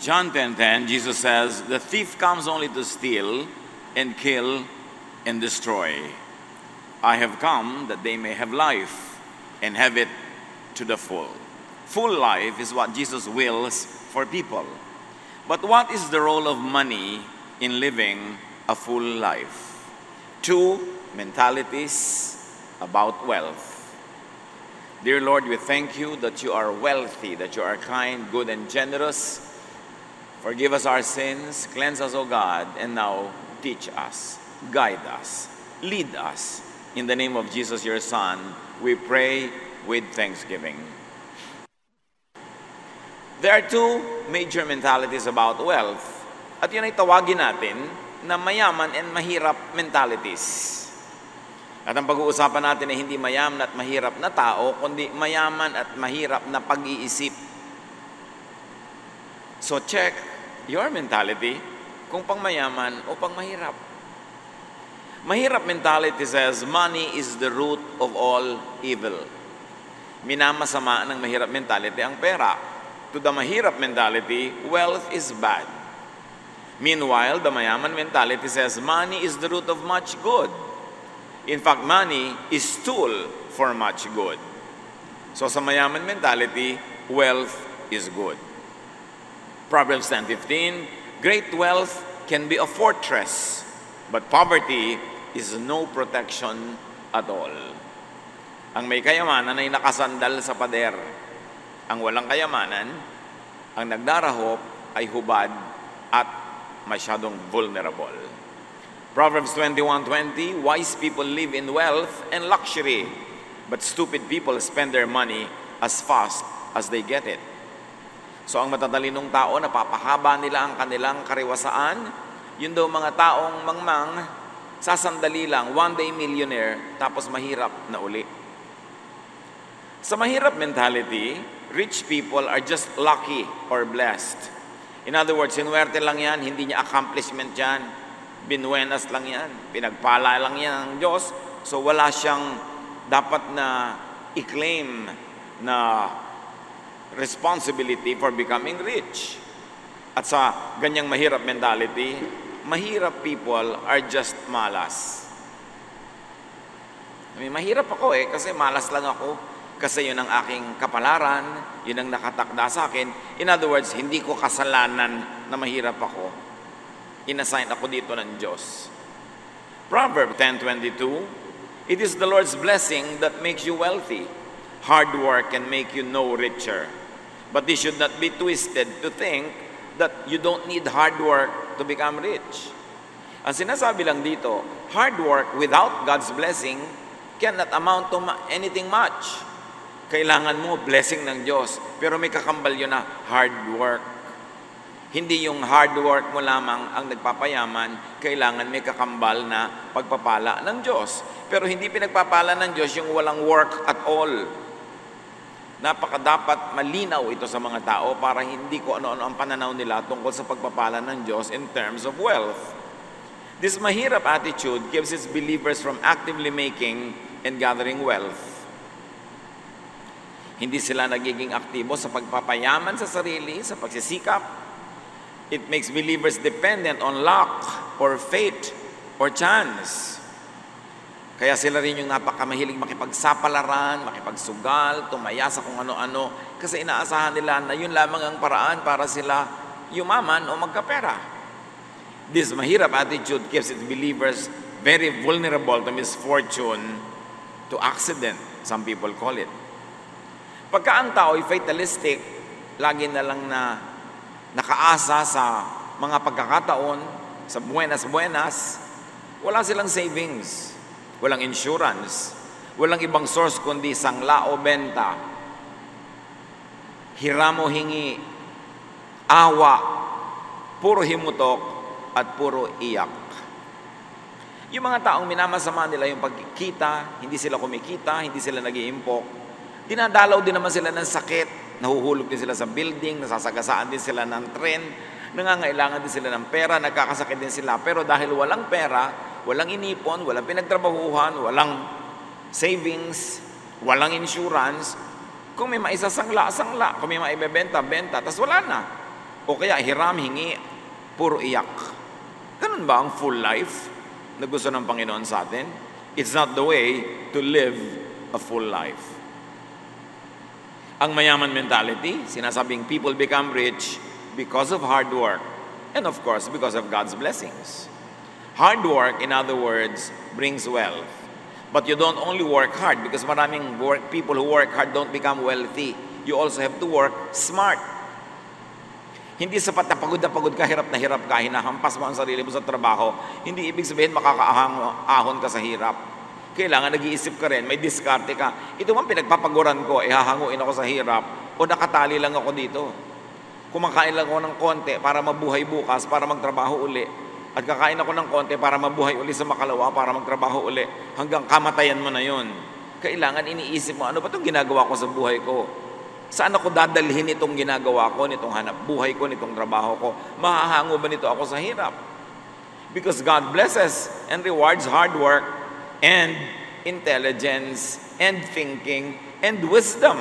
John 10:10, Jesus says, "The thief comes only to steal and kill and destroy. I have come that they may have life and have it to the full." Full life is what Jesus wills for people. But what is the role of money in living a full life? Two mentalities about wealth. Dear Lord, we thank you that you are wealthy, that you are kind, good, and generous. Forgive us our sins, cleanse us, O God, and now teach us, guide us, lead us. In the name of Jesus, your Son, we pray with thanksgiving. There are two major mentalities about wealth. At yun ay tawagin natin na mayaman and mahirap mentalities. At ang pag-uusapan natin ay hindi mayaman at mahirap na tao, kundi mayaman at mahirap na pag-iisip. So check your mentality kung pang mayaman o pang mahirap. Mahirap mentality says money is the root of all evil. Minamasama ng mahirap mentality ang pera. To the mahirap mentality, wealth is bad. Meanwhile, the mayaman mentality says money is the root of much good. In fact, money is tool for much good. So sa mayaman mentality, wealth is good. Proverbs 10:15, great wealth can be a fortress, but poverty is no protection at all. Ang may kayamanan ay nakasandal sa pader. Ang walang kayamanan, ang nagdarahop ay hubad at masyadong vulnerable. Proverbs 21:20, wise people live in wealth and luxury, but stupid people spend their money as fast as they get it. So ang matatalinong tao, napapahaba nila ang kanilang kariwasaan. Yun daw mga taong mangmang, sasandali lang, one day millionaire, tapos mahirap na uli. Sa mahirap mentality, rich people are just lucky or blessed. In other words, sinuwerte lang yan, hindi niya accomplishment yan. Binuenas lang yan, pinagpala lang yan ng Diyos. So wala siyang dapat na i-claim na responsibility for becoming rich. At sa ganyang mahirap mentality, mahirap people are just malas. Mahirap ako kasi malas lang ako. Kasi yun ang aking kapalaran, yun ang nakatakda sa akin. In other words, hindi ko kasalanan na mahirap ako. Inassign ako dito ng Diyos. Proverbs 10:22, it is the Lord's blessing that makes you wealthy. Hard work can make you no richer. But this should not be twisted to think that you don't need hard work to become rich. Ang sinasabi lang dito, hard work without God's blessing cannot amount to anything much. Kailangan mo blessing ng Diyos, pero may kakambal yun na hard work. Hindi yung hard work mo lamang ang nagpapayaman, kailangan may kakambal na pagpapala ng Diyos. Pero hindi pinagpapala ng Diyos yung walang work at all. Dapat malinaw ito sa mga tao para hindi ko ano-ano ang pananaw nila tungkol sa pagpapala ng Diyos in terms of wealth. This mahirap attitude keeps its believers from actively making and gathering wealth. Hindi sila nagiging aktibo sa pagpapayaman sa sarili, sa pagsisikap. It makes believers dependent on luck or fate or chance. Kaya sila rin yung napakamahilig makipagsapalaran, makipagsugal, tumaya sa kung ano-ano. Kasi inaasahan nila na yun lamang ang paraan para sila yumaman o magkapera. This mahirap attitude keeps its believers very vulnerable to misfortune, to accident, some people call it. Pagka ang tao ay fatalistic, lagi na lang na nakaasa sa mga pagkakataon, sa buenas-buenas, wala silang savings, walang insurance, walang ibang source kundi sangla o benta, hiram o hingi, awa, puro himutok at puro iyak. Yung mga taong minamasama nila yung pagkikita, hindi sila kumikita, hindi sila nag-iimpok, dinadalaw din naman sila ng sakit, nahuhulog din sila sa building, nasasagasaan din sila ng tren, nangangailangan din sila ng pera, nagkakasakit din sila. Pero dahil walang pera, walang inipon, walang pinagtrabahuhan, walang savings, walang insurance, kung may maisasangla, sangla, kung may maibebenta, benta, tas wala na. O kaya hiram, hingi, puro iyak. Ganun ba ang full life na gusto ng Panginoon sa atin? It's not the way to live a full life. Ang mayaman mentality, sinasabing people become rich because of hard work. And of course, because of God's blessings. Hard work, in other words, brings wealth. But you don't only work hard because maraming people who work hard don't become wealthy. You also have to work smart. Hindi sapat na pagod ka, hirap ka, hinahampas mo ang sarili mo sa trabaho. Hindi ibig sabihin makakaahon ka sa hirap. Kailangan nag-iisip ka rin, may diskarte ka. Ito man pinagpapaguran ko, hahanguin ako sa hirap o nakatali lang ako dito. Kumakain lang ako ng konti para mabuhay bukas, para magtrabaho uli. At kakain ako ng konti para mabuhay uli sa makalawa, para magtrabaho uli. Hanggang kamatayan mo na yun. Kailangan iniisip mo, ano ba itong ginagawa ko sa buhay ko? Saan ako dadalhin itong ginagawa ko, nitong hanap buhay ko, nitong trabaho ko? Mahahango ba nito ako sa hirap? Because God blesses and rewards hard work and intelligence and thinking and wisdom.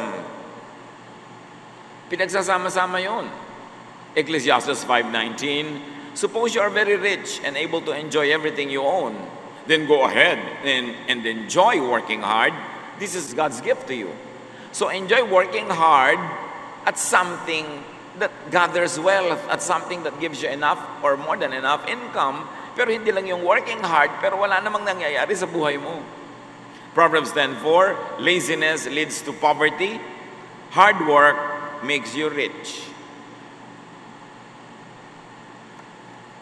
Pinagsasama-sama yun. Ecclesiastes 5:19, suppose you are very rich and able to enjoy everything you own, then go ahead and enjoy working hard. This is God's gift to you. So enjoy working hard at something that gathers wealth, at something that gives you enough or more than enough income, pero hindi lang yung working hard, pero wala namang nangyayari sa buhay mo. Proverbs 10:4, laziness leads to poverty. Hard work makes you rich.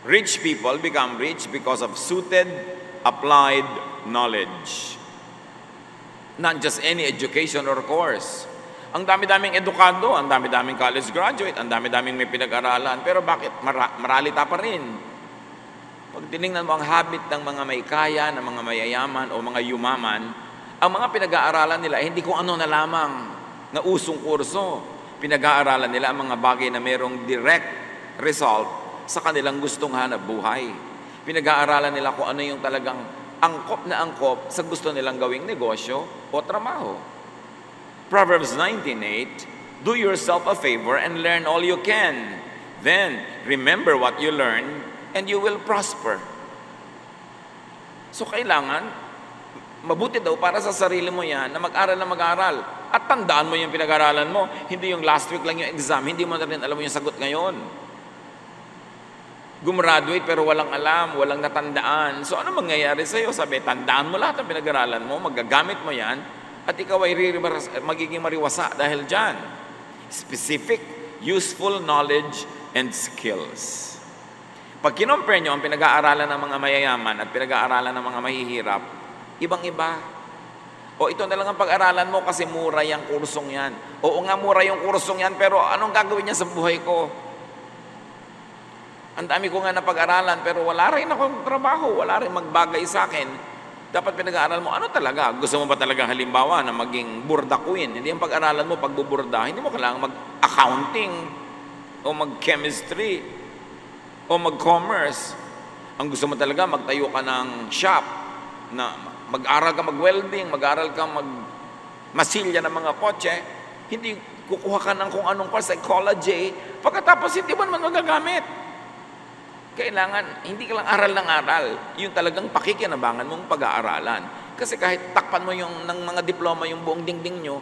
Rich people become rich because of suited, applied knowledge. Not just any education or course. Ang dami-daming edukado, ang dami-daming college graduate, ang dami-daming may pinag-aralan, pero bakit maralita pa rin? Pag tinignan mo ang habit ng mga may kaya, ng mga mayayaman o mga yumaman, ang mga pinag-aaralan nila, hindi kung ano na lamang na usong kurso. Pinag-aaralan nila ang mga bagay na mayroong direct result sa kanilang gustong hanap buhay. Pinag-aaralan nila kung ano yung talagang angkop na angkop sa gusto nilang gawing negosyo o trabaho. Proverbs 19:8, do yourself a favor and learn all you can. Then, remember what you learn and you will prosper. So, kailangan, mabuti daw para sa sarili mo yan na mag-aral na mag-aral. At tandaan mo yung pinag-aralan mo. Hindi yung last week lang yung exam. Hindi mo na rin alam mo yung sagot ngayon. Gumraduate pero walang alam, walang natandaan. So, ano mangyayari sa'yo? Sabi, tandaan mo lahat ng pinag-aralan mo, magagamit mo yan, at ikaw ay magiging mariwasa dahil dyan. Specific, useful knowledge and skills. Pag kinompare nyo ang pinag-aaralan ng mga mayayaman at pinag-aaralan ng mga mahihirap, ibang-iba. O ito na lang ang pag-aralan mo kasi mura yung kursong yan. Oo nga, mura yung kursong yan, pero anong gagawin niya sa buhay ko? Ang dami ko nga na pag-aralan, pero wala rin akong trabaho, wala rin magbagay sa akin. Dapat pinag-aaral mo, ano talaga? Gusto mo ba talaga halimbawa na maging burda queen? Hindi ang pag-aralan mo, pagbuburda. Hindi mo kailangan mag-accounting o mag-chemistry o mag-commerce. Ang gusto mo talaga, magtayo ka ng shop, na mag-aral ka mag-welding, mag-aral ka masilya ng mga kotse. Hindi kukuha ka ng kung anong course, psychology. Pagkatapos, hindi mo naman magagamit. Kailangan, hindi ka lang aral ng aral. Yung talagang pakikinabangan mong pag-aaralan. Kasi kahit takpan mo yung ng mga diploma, yung buong dingding nyo,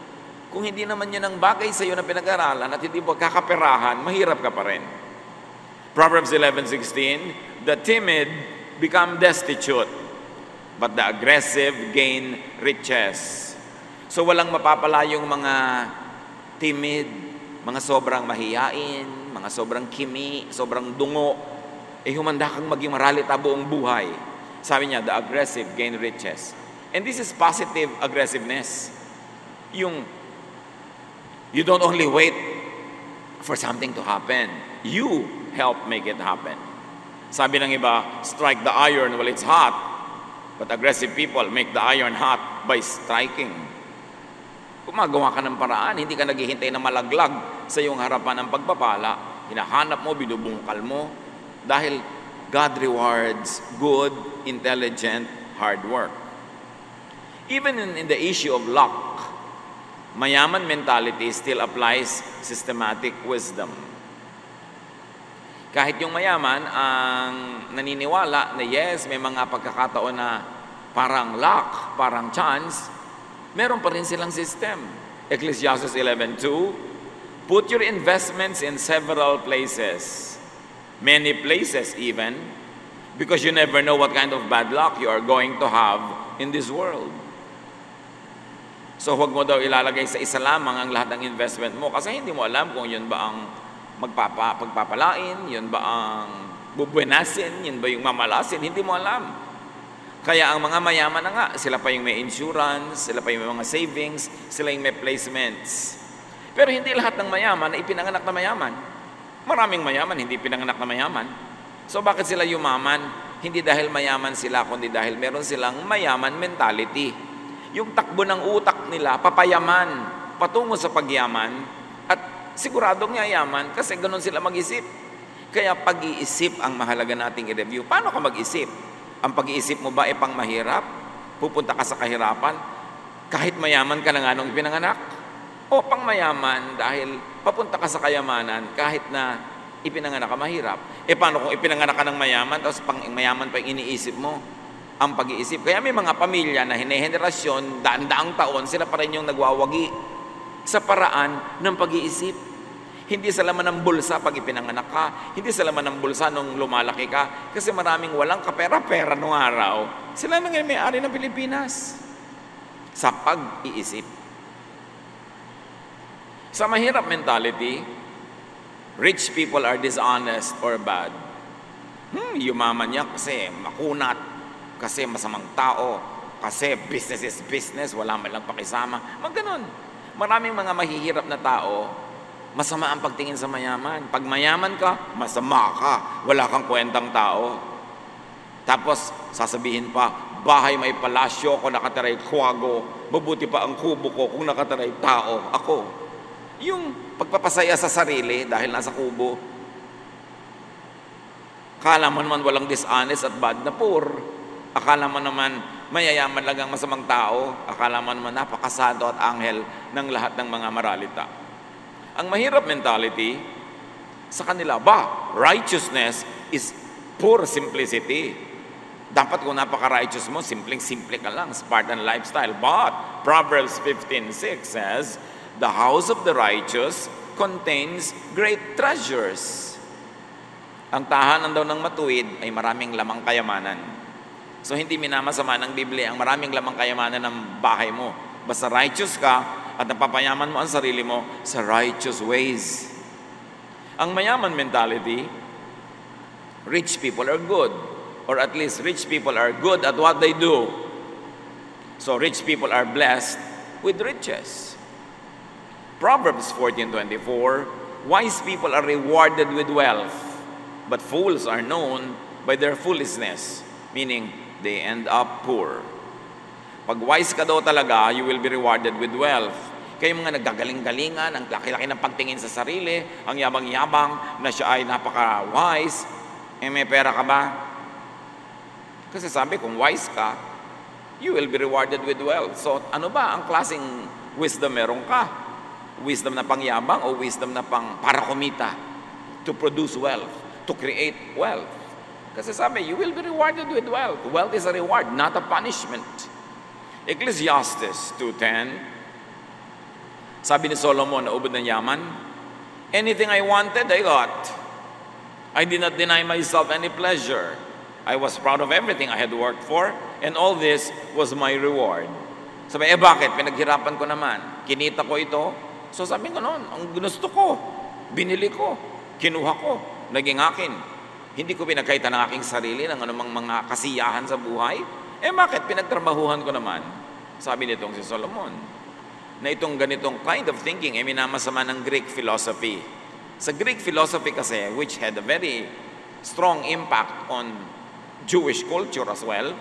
kung hindi naman yun ang bagay sa iyo na pinag-aralan at hindi mo kakaperahan, mahirap ka pa rin. Proverbs 11:16, the timid become destitute, but the aggressive gain riches. So walang mapapala yung mga timid, mga sobrang mahiyain, mga sobrang kimi, sobrang dungo, humanda kang maging maralita buong buhay. Sabi niya, the aggressive gain riches. And this is positive aggressiveness. Yung, you don't only wait for something to happen. You help make it happen. Sabi ng iba, strike the iron while it's hot. But aggressive people make the iron hot by striking. Gumagawa ka ng paraan, hindi ka naghihintay na malaglag sa iyong harapan ng pagpapala. Hinahanap mo, binubungkal mo. Dahil God rewards good, intelligent, hard work. Even in the issue of luck, mayaman mentality still applies systematic wisdom. Kahit yung mayaman ang naniniwala na yes, may mga pagkakataon na parang luck, parang chance, meron pa rin silang system. Ecclesiastes 11:2, put your investments in several places, many places even, because you never know what kind of bad luck you are going to have in this world. So huwag mo daw ilalagay sa isa lamang ang lahat ng investment mo kasi hindi mo alam kung yun ba ang pagpapalain, yun ba ang bubuenasin, yun ba yung mamalasin, hindi mo alam. Kaya ang mga mayaman na nga, sila pa yung may insurance, sila pa yung may mga savings, sila yung may placements. Pero hindi lahat ng mayaman na ipinanganak na mayaman. Maraming mayaman, hindi pinanganak na mayaman. So bakit sila yumaman? Hindi dahil mayaman sila, kundi dahil meron silang mayaman mentality. Yung takbo ng utak nila, papayaman, patungo sa pagyaman, at siguradong yayaman kasi ganun sila mag-isip. Kaya pag-iisip ang mahalaga nating i-review. Paano ka mag-isip? Ang pag-iisip mo ba ay pang mahirap? Pupunta ka sa kahirapan? Kahit mayaman ka na nga nung ipinanganak? O pang mayaman dahil papunta ka sa kayamanan kahit na ipinanganak ka mahirap? E paano kung ipinanganak ka ng mayaman tapos pang mayaman pa yung iniisip mo? Ang pag-iisip. Kaya may mga pamilya na hinehenerasyon, daan-daang taon, sila pa rin yung nagwawagi sa paraan ng pag-iisip. Hindi sa laman ng bulsa pag ipinanganak ka, hindi sa laman ng bulsa nung lumalaki ka, kasi maraming walang kapera-pera nung araw. Sila nang may-ari ng Pilipinas. Sa pag-iisip. Sa mahirap mentality, rich people are dishonest or bad. Yumaman niya kasi makunat, kasi masamang tao, kasi business is business, wala man lang pakisama. Magganon. Maraming mga mahihirap na tao, masama ang pagtingin sa mayaman. Pag mayaman ka, masama ka. Wala kang kwentang tao. Tapos, sasabihin pa, bahay may palasyo, kung nakataray kuwago, mabuti pa ang kubo ko kung nakataray tao, ako. Yung pagpapasaya sa sarili dahil nasa kubo, akala mo naman walang dishonest at bad na poor. Akala mo naman mayayaman lang ang masamang tao. Akala mo naman napakasado at anghel ng lahat ng mga maralita. Ang mahirap mentality, sa kanila righteousness is pure simplicity. Dapat kung napaka-righteous mo, simpleng-simple ka lang, Spartan lifestyle. But Proverbs 15:6 says, the house of the righteous contains great treasures. Ang tahanan daw ng matuwid ay maraming lamang kayamanan. So hindi minamasama ng Biblia ang maraming lamang kayamanan ng bahay mo. Basta righteous ka at napapayaman mo ang sarili mo sa righteous ways. Ang mayaman mentality, rich people are good. Or at least rich people are good at what they do. So rich people are blessed with riches. Proverbs 14:24, wise people are rewarded with wealth, but fools are known by their foolishness. Meaning, they end up poor. Pag wise ka daw talaga, you will be rewarded with wealth. Kayo mga naggagaling-galingan, ang laki-laki ng pagtingin sa sarili, ang yabang-yabang na siya ay napaka-wise, may pera ka ba? Kasi sabi, kung wise ka, you will be rewarded with wealth. So, ano ba ang klaseng wisdom meron ka? Wisdom na pangyabang o wisdom na para kumita? To produce wealth, to create wealth. Kasi sabi, you will be rewarded with wealth. Wealth is a reward, not a punishment. Ecclesiastes 2:10, sabi ni Solomon na ubod ng yaman, anything I wanted, I got. I did not deny myself any pleasure. I was proud of everything I had worked for, and all this was my reward. Sabi, bakit? Pinaghirapan ko naman. Kinita ko ito. So sabi ko noon, ang gusto ko, binili ko, kinuha ko, naging akin. Hindi ko pinagkaitan ng aking sarili ng anumang mga kasiyahan sa buhay. Bakit? Pinagtrabahuhan ko naman. Sabi nitong si Solomon, na itong ganitong kind of thinking ay minamasama ng Greek philosophy. Sa Greek philosophy kasi, which had a very strong impact on Jewish culture as well,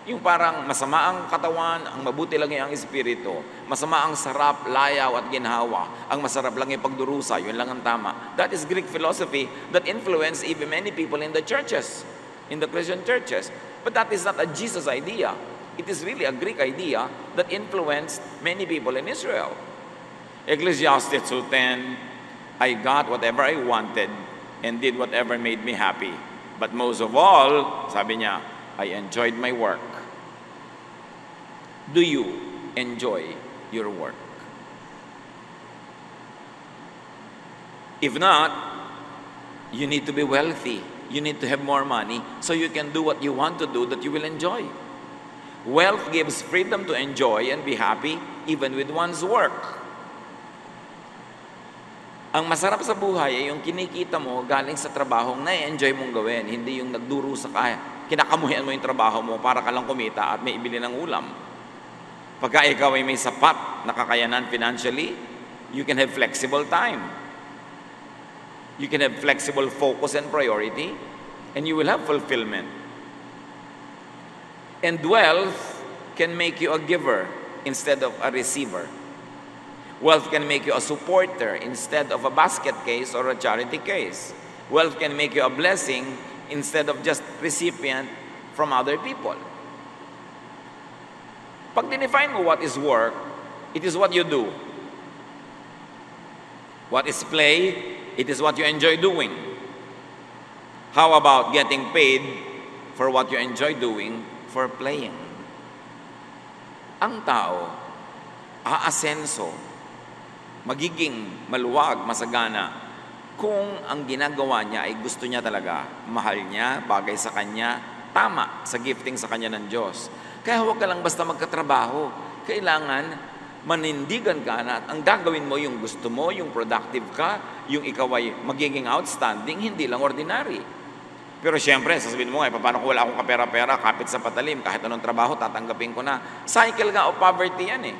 yung parang masama ang katawan, ang mabuti lang yung espiritu, masama ang sarap, layaw at ginhawa, ang masarap lang yung pagdurusa, yun lang ang tama. That is Greek philosophy that influenced even many people in the churches, in the Christian churches. But that is not a Jesus idea. It is really a Greek idea that influenced many people in Israel. Ecclesiastes 2:10, I got whatever I wanted and did whatever made me happy. But most of all, sabi niya, I enjoyed my work. Do you enjoy your work? If not, you need to be wealthy. You need to have more money so you can do what you want to do that you will enjoy. Wealth gives freedom to enjoy and be happy even with one's work. Ang masarap sa buhay ay yung kinikita mo galing sa trabahong na-enjoy mong gawin, hindi yung nagdurusa ka, kinakamuhian mo yung trabaho mo para ka lang kumita at may ibili ng ulam. Pagka ikaw ay may sapat na kakayanan financially, you can have flexible time. You can have flexible focus and priority, and you will have fulfillment. And wealth can make you a giver instead of a receiver. Wealth can make you a supporter instead of a basket case or a charity case. Wealth can make you a blessing instead of just recipient from other people. Pag dinefine mo what is work, it is what you do. What is play, it is what you enjoy doing. How about getting paid for what you enjoy doing for playing? Ang tao, aasenso, magiging maluwag, masagana, kung ang ginagawa niya ay gusto niya talaga, mahal niya, bagay sa kanya, tama sa gifting sa kanya ng Diyos. Kaya huwag ka lang basta magkatrabaho. Kailangan manindigan ka na at ang gagawin mo yung gusto mo, yung productive ka, yung ikaw ay magiging outstanding, hindi lang ordinary. Pero siyempre, sasabihin mo nga, paano kung wala akong kapera-pera, kapit sa patalim, kahit anong trabaho, tatanggapin ko na. Cycle nga of poverty yan eh.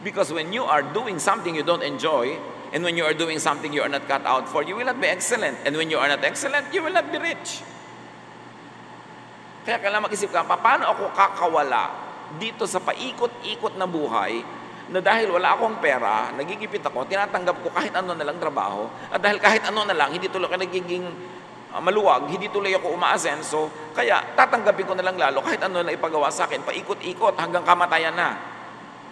Because when you are doing something you don't enjoy, and when you are doing something you are not cut out for, you will not be excellent. And when you are not excellent, you will not be rich. Kaya kailangan mag-isip ka, paano ako kakawala dito sa paikot-ikot na buhay na dahil wala akong pera, nagigipit ako, tinatanggap ko kahit ano na lang trabaho, at dahil kahit ano na lang, hindi tuloy ka nagiging maluwag, hindi tuloy ako umaasenso, kaya tatanggapin ko na lang lalo kahit ano na ipagawa sa akin, paikot-ikot hanggang kamatayan na.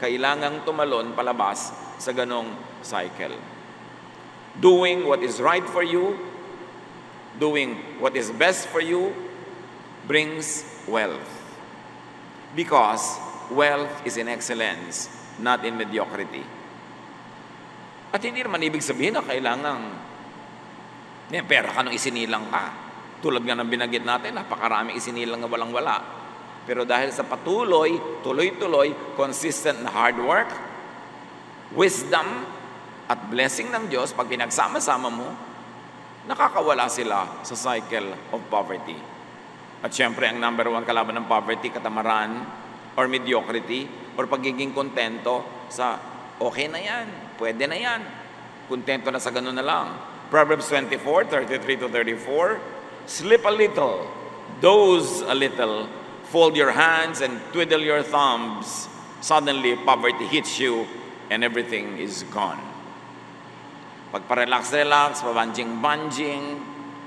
Kailangang tumalon palabas sa ganong cycle. Doing what is right for you, doing what is best for you, brings wealth. Because wealth is in excellence, not in mediocrity. At hindi naman ibig sabihin na kailangang pera ka nung isinilang ka. Tulad nga ng binanggit natin, napakaraming isinilang na walang-wala. Pero dahil sa patuloy, tuloy-tuloy, consistent na hard work, wisdom at blessing ng Diyos, pag pinagsama-sama mo, nakakawala sila sa cycle of poverty. At syempre, ang number one kalaban ng poverty, katamaran or mediocrity or pagiging kontento sa okay na yan, pwede na yan, kontento na sa ganun na lang. Proverbs 24:33-34, sleep a little, doze a little, fold your hands and twiddle your thumbs. Suddenly, poverty hits you and everything is gone. Pagpa-relax-relax, pabanjing-banjing,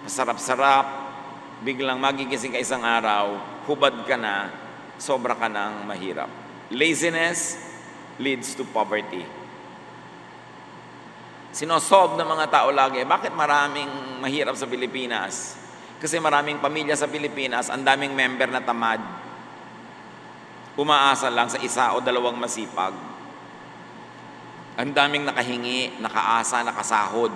masarap-sarap, biglang magigising ka isang araw, hubad ka na, sobra ka ng mahirap. Laziness leads to poverty. Sinosolve ng mga tao lagi, bakit maraming mahirap sa Pilipinas? Kasi maraming pamilya sa Pilipinas, ang daming member na tamad. Umaasa lang sa isa o dalawang masipag. Ang daming nakahingi, nakaasa, nakasahod.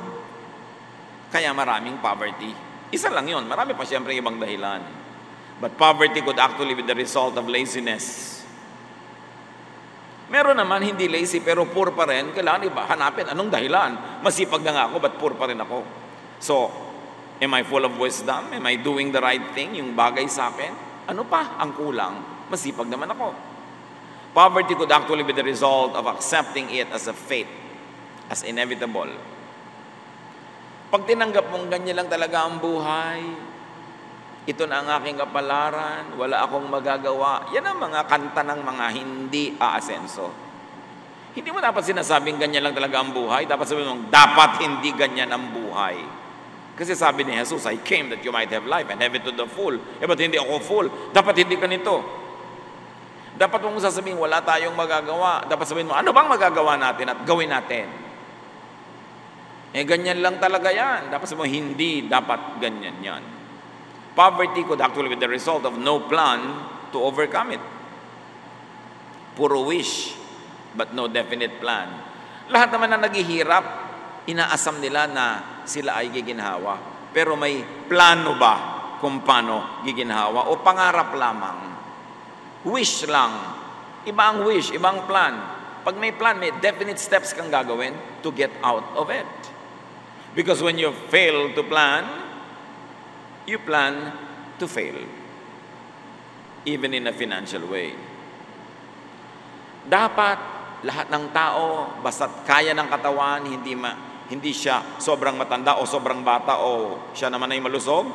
Kaya maraming poverty. Isa lang yun. Marami pa siyempre ibang dahilan. But poverty could actually be the result of laziness. Meron naman hindi lazy pero poor pa rin. Kailangan iba, hanapin anong dahilan. Masipag na nga ako, but poor pa rin ako. So, am I full of wisdom? Am I doing the right thing? Yung bagay sa akin? Ano pa ang kulang? Masipag naman ako. Poverty could actually be the result of accepting it as a fate, as inevitable. Pag tinanggap mong ganyan lang talaga ang buhay, ito na ang aking kapalaran, wala akong magagawa, yan ang mga kanta ng mga hindi aasenso. Hindi mo dapat sinasabing ganyan lang talaga ang buhay, dapat sabihin mong, dapat hindi ganyan ang buhay. Kasi sabi ni Jesus, I came that you might have life and have it to the full. Ba't hindi ako full? Dapat hindi ka nito. Dapat mong sasabihin, wala tayong magagawa. Dapat sabihin mo, ano bang magagawa natin at gawin natin? Ganyan lang talaga yan. Dapat sabihin mo, hindi dapat ganyan yan. Poverty could actually be the result of no plan to overcome it. Puro wish, but no definite plan. Lahat naman na naghihirap, inaasam nila na sila ay giginhawa. Pero may plano ba kung paano giginhawa? O pangarap lamang? Wish lang. Iba ang wish, ibang plan. Pag may plan, may definite steps kang gagawin to get out of it. Because when you fail to plan, you plan to fail. Even in a financial way. Dapat lahat ng tao, basta't kaya ng katawan, hindi siya sobrang matanda o sobrang bata o siya naman ay malusog,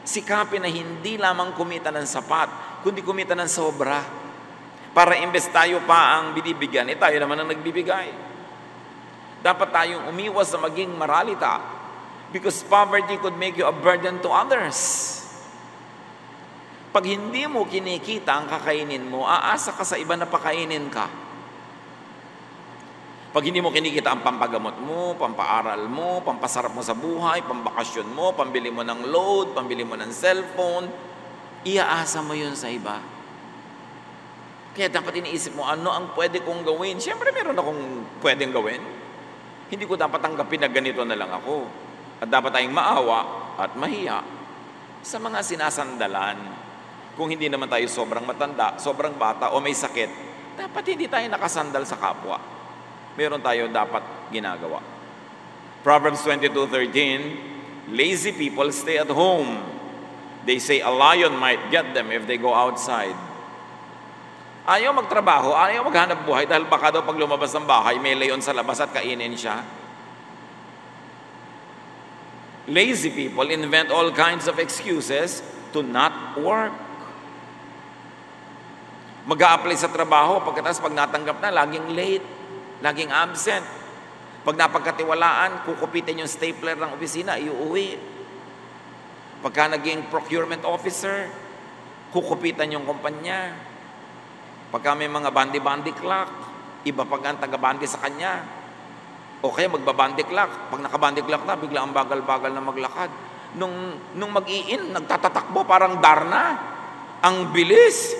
sikapin na hindi lamang kumita ng sapat, kundi kumita ng sobra. Para imbes tayo pa ang binibigyan, tayo naman ang nagbibigay. Dapat tayong umiwas sa maging maralita because poverty could make you a burden to others. Pag hindi mo kinikita ang kakainin mo, aasa ka sa iba na pakainin ka. Pag hindi mo kinikita ang pampagamot mo, pampaaral mo, pampasarap mo sa buhay, pambakasyon mo, pambili mo ng load, pambili mo ng cellphone, iaasa mo yun sa iba. Kaya dapat iniisip mo, ano ang pwede kong gawin? Siyempre meron akong pwedeng gawin. Hindi ko dapat tanggapin na ganito na lang ako. At dapat tayong maawa at mahiya sa mga sinasandalan. Kung hindi naman tayo sobrang matanda, sobrang bata o may sakit, dapat hindi tayo nakasandal sa kapwa. Meron tayo dapat ginagawa. Proverbs 22:13, lazy people stay at home. They say a lion might get them if they go outside. Ayaw magtrabaho, ayaw maghanap buhay dahil baka daw pag lumabas ng bahay, may leon sa labas at kainin siya. Lazy people invent all kinds of excuses to not work. Mag-a-apply sa trabaho, pagkatapos pag natanggap na, laging late, laging absent. Pag napagkatiwalaan, kukupitin yung stapler ng opisina, iuwi. Pagka naging procurement officer, kukupitan yung kumpanya. Pagka may mga bandi-bandi clock, iba pag ang taga-bandi sa kanya. O kaya magbabandi clock. Pag nakabandi clock na, bigla ang bagal-bagal na maglakad. Nung mag-i-in, nagtatatakbo parang Darna. Ang bilis.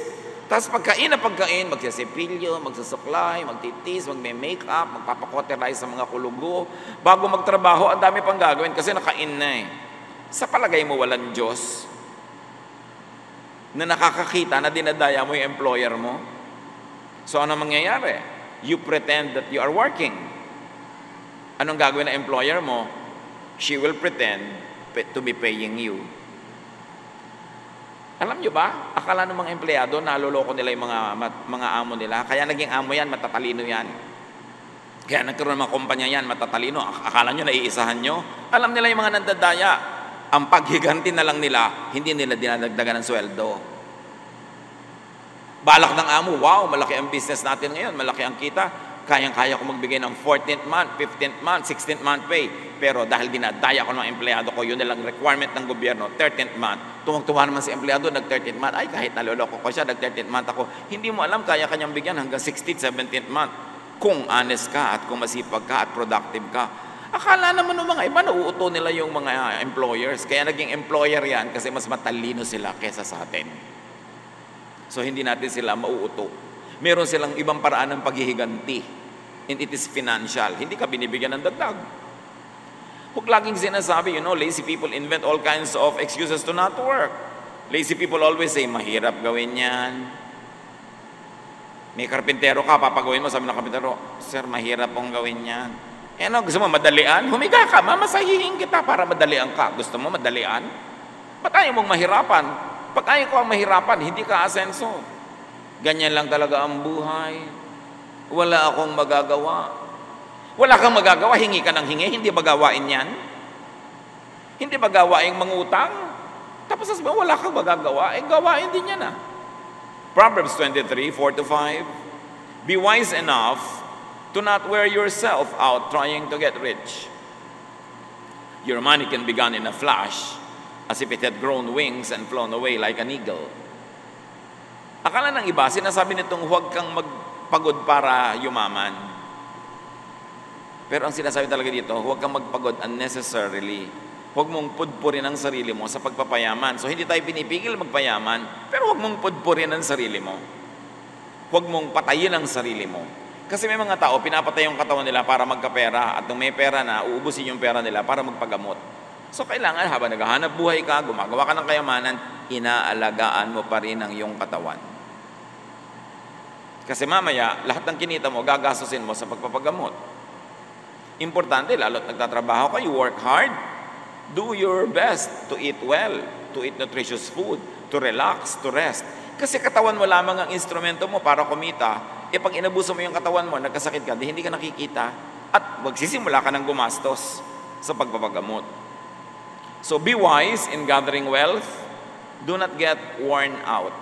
Tapos pagkain na pagkain, magsasipilyo, magsusuklay, magtitis, magme-makeup, magpapakoterize sa mga kulugo. Bago magtrabaho, ang dami pang gagawin kasi nakain na eh. Sa palagay mo, walang Diyos na nakakakita na dinadaya mo yung employer mo? So ano mangyayari? You pretend that you are working. Anong gagawin ng employer mo? She will pretend to be paying you. Alam nyo ba? Akala ng mga empleyado, naloloko nila yung mga amo nila. Kaya naging amo yan, matatalino yan. Kaya nagkaroon ng mga kumpanya yan, matatalino. Akala nyo, naiisahan nyo? Alam nila yung mga nandadaya. Ang paghiganti na lang nila, hindi nila dinadagdagan ng sweldo. Balak ng amo, wow, malaki ang business natin ngayon, malaki ang kita, kayang-kaya ko magbigay ng 14th month, 15th month, 16th month pay. Pero dahil dinadaya ko ng empleyado ko, yun nilang requirement ng gobyerno, 13th month. Tuwang-tuwa naman si empleyado, nag-13th month. Ay, kahit naloloko ko siya, nag-13th month ako. Hindi mo alam, kaya kanyang bigyan hanggang 16th, 17th month. Kung honest ka at kung masipag ka at productive ka. Akala naman ng mga iba, nauuto nila yung mga employers. Kaya naging employer yan kasi mas matalino sila kesa sa atin. So, hindi natin sila mauuto. Meron silang ibang paraan ng paghihiganti. And it is financial. Hindi ka binibigyan ng dagdag. Huwag laging sinasabi, lazy people invent all kinds of excuses to not work. Lazy people always say, mahirap gawin yan. May karpintero ka, papagawin mo, sabi ng karpintero, sir, mahirap pong gawin yan. Gusto mo madalian? Humiga ka, mamasahihin kita para madalian ka. Gusto mo madalian? Ba't ayaw mong mahirapan? Pag ayaw ko ang mahirapan, hindi ka asenso. Ganyan lang talaga ang buhay. Wala akong magagawa. Wala kang magagawa, hingi ka ng hingi, hindi ba gawain yan? Hindi ba gawain mangutang? Tapos sasabihin, wala kang magagawa, gawain din yan ah. Proverbs 23, 4-5, be wise enough to not wear yourself out trying to get rich. Your money can be gone in a flash, as if it had grown wings and flown away like an eagle. Akala ng iba, sinasabi nitong huwag kang magpagod para yumaman. Pero ang sinasabi talaga dito, huwag kang magpagod unnecessarily. Huwag mong pudpurin ang sarili mo sa pagpapayaman. So hindi tayo pinipigil magpayaman, pero huwag mong pudpurin ang sarili mo. Huwag mong patayin ang sarili mo. Kasi may mga tao, pinapatay yung katawan nila para magkapera, at nung may pera na, uubusin yung pera nila para magpagamot. So kailangan habang naghahanap buhay ka, gumagawa ka ng kayamanan, inaalagaan mo pa rin ang iyong katawan. Kasi mamaya, lahat ng kinita mo, gagastusin mo sa pagpapagamot. Importante, lalo't nagtatrabaho ka, you work hard, do your best to eat well, to eat nutritious food, to relax, to rest. Kasi katawan mo lamang ang instrumento mo para kumita. Pag inabuso mo yung katawan mo, nagkasakit ka, hindi ka nakikita, at magsisimula ka ng gumastos sa pagpapagamot. So be wise in gathering wealth. Do not get worn out.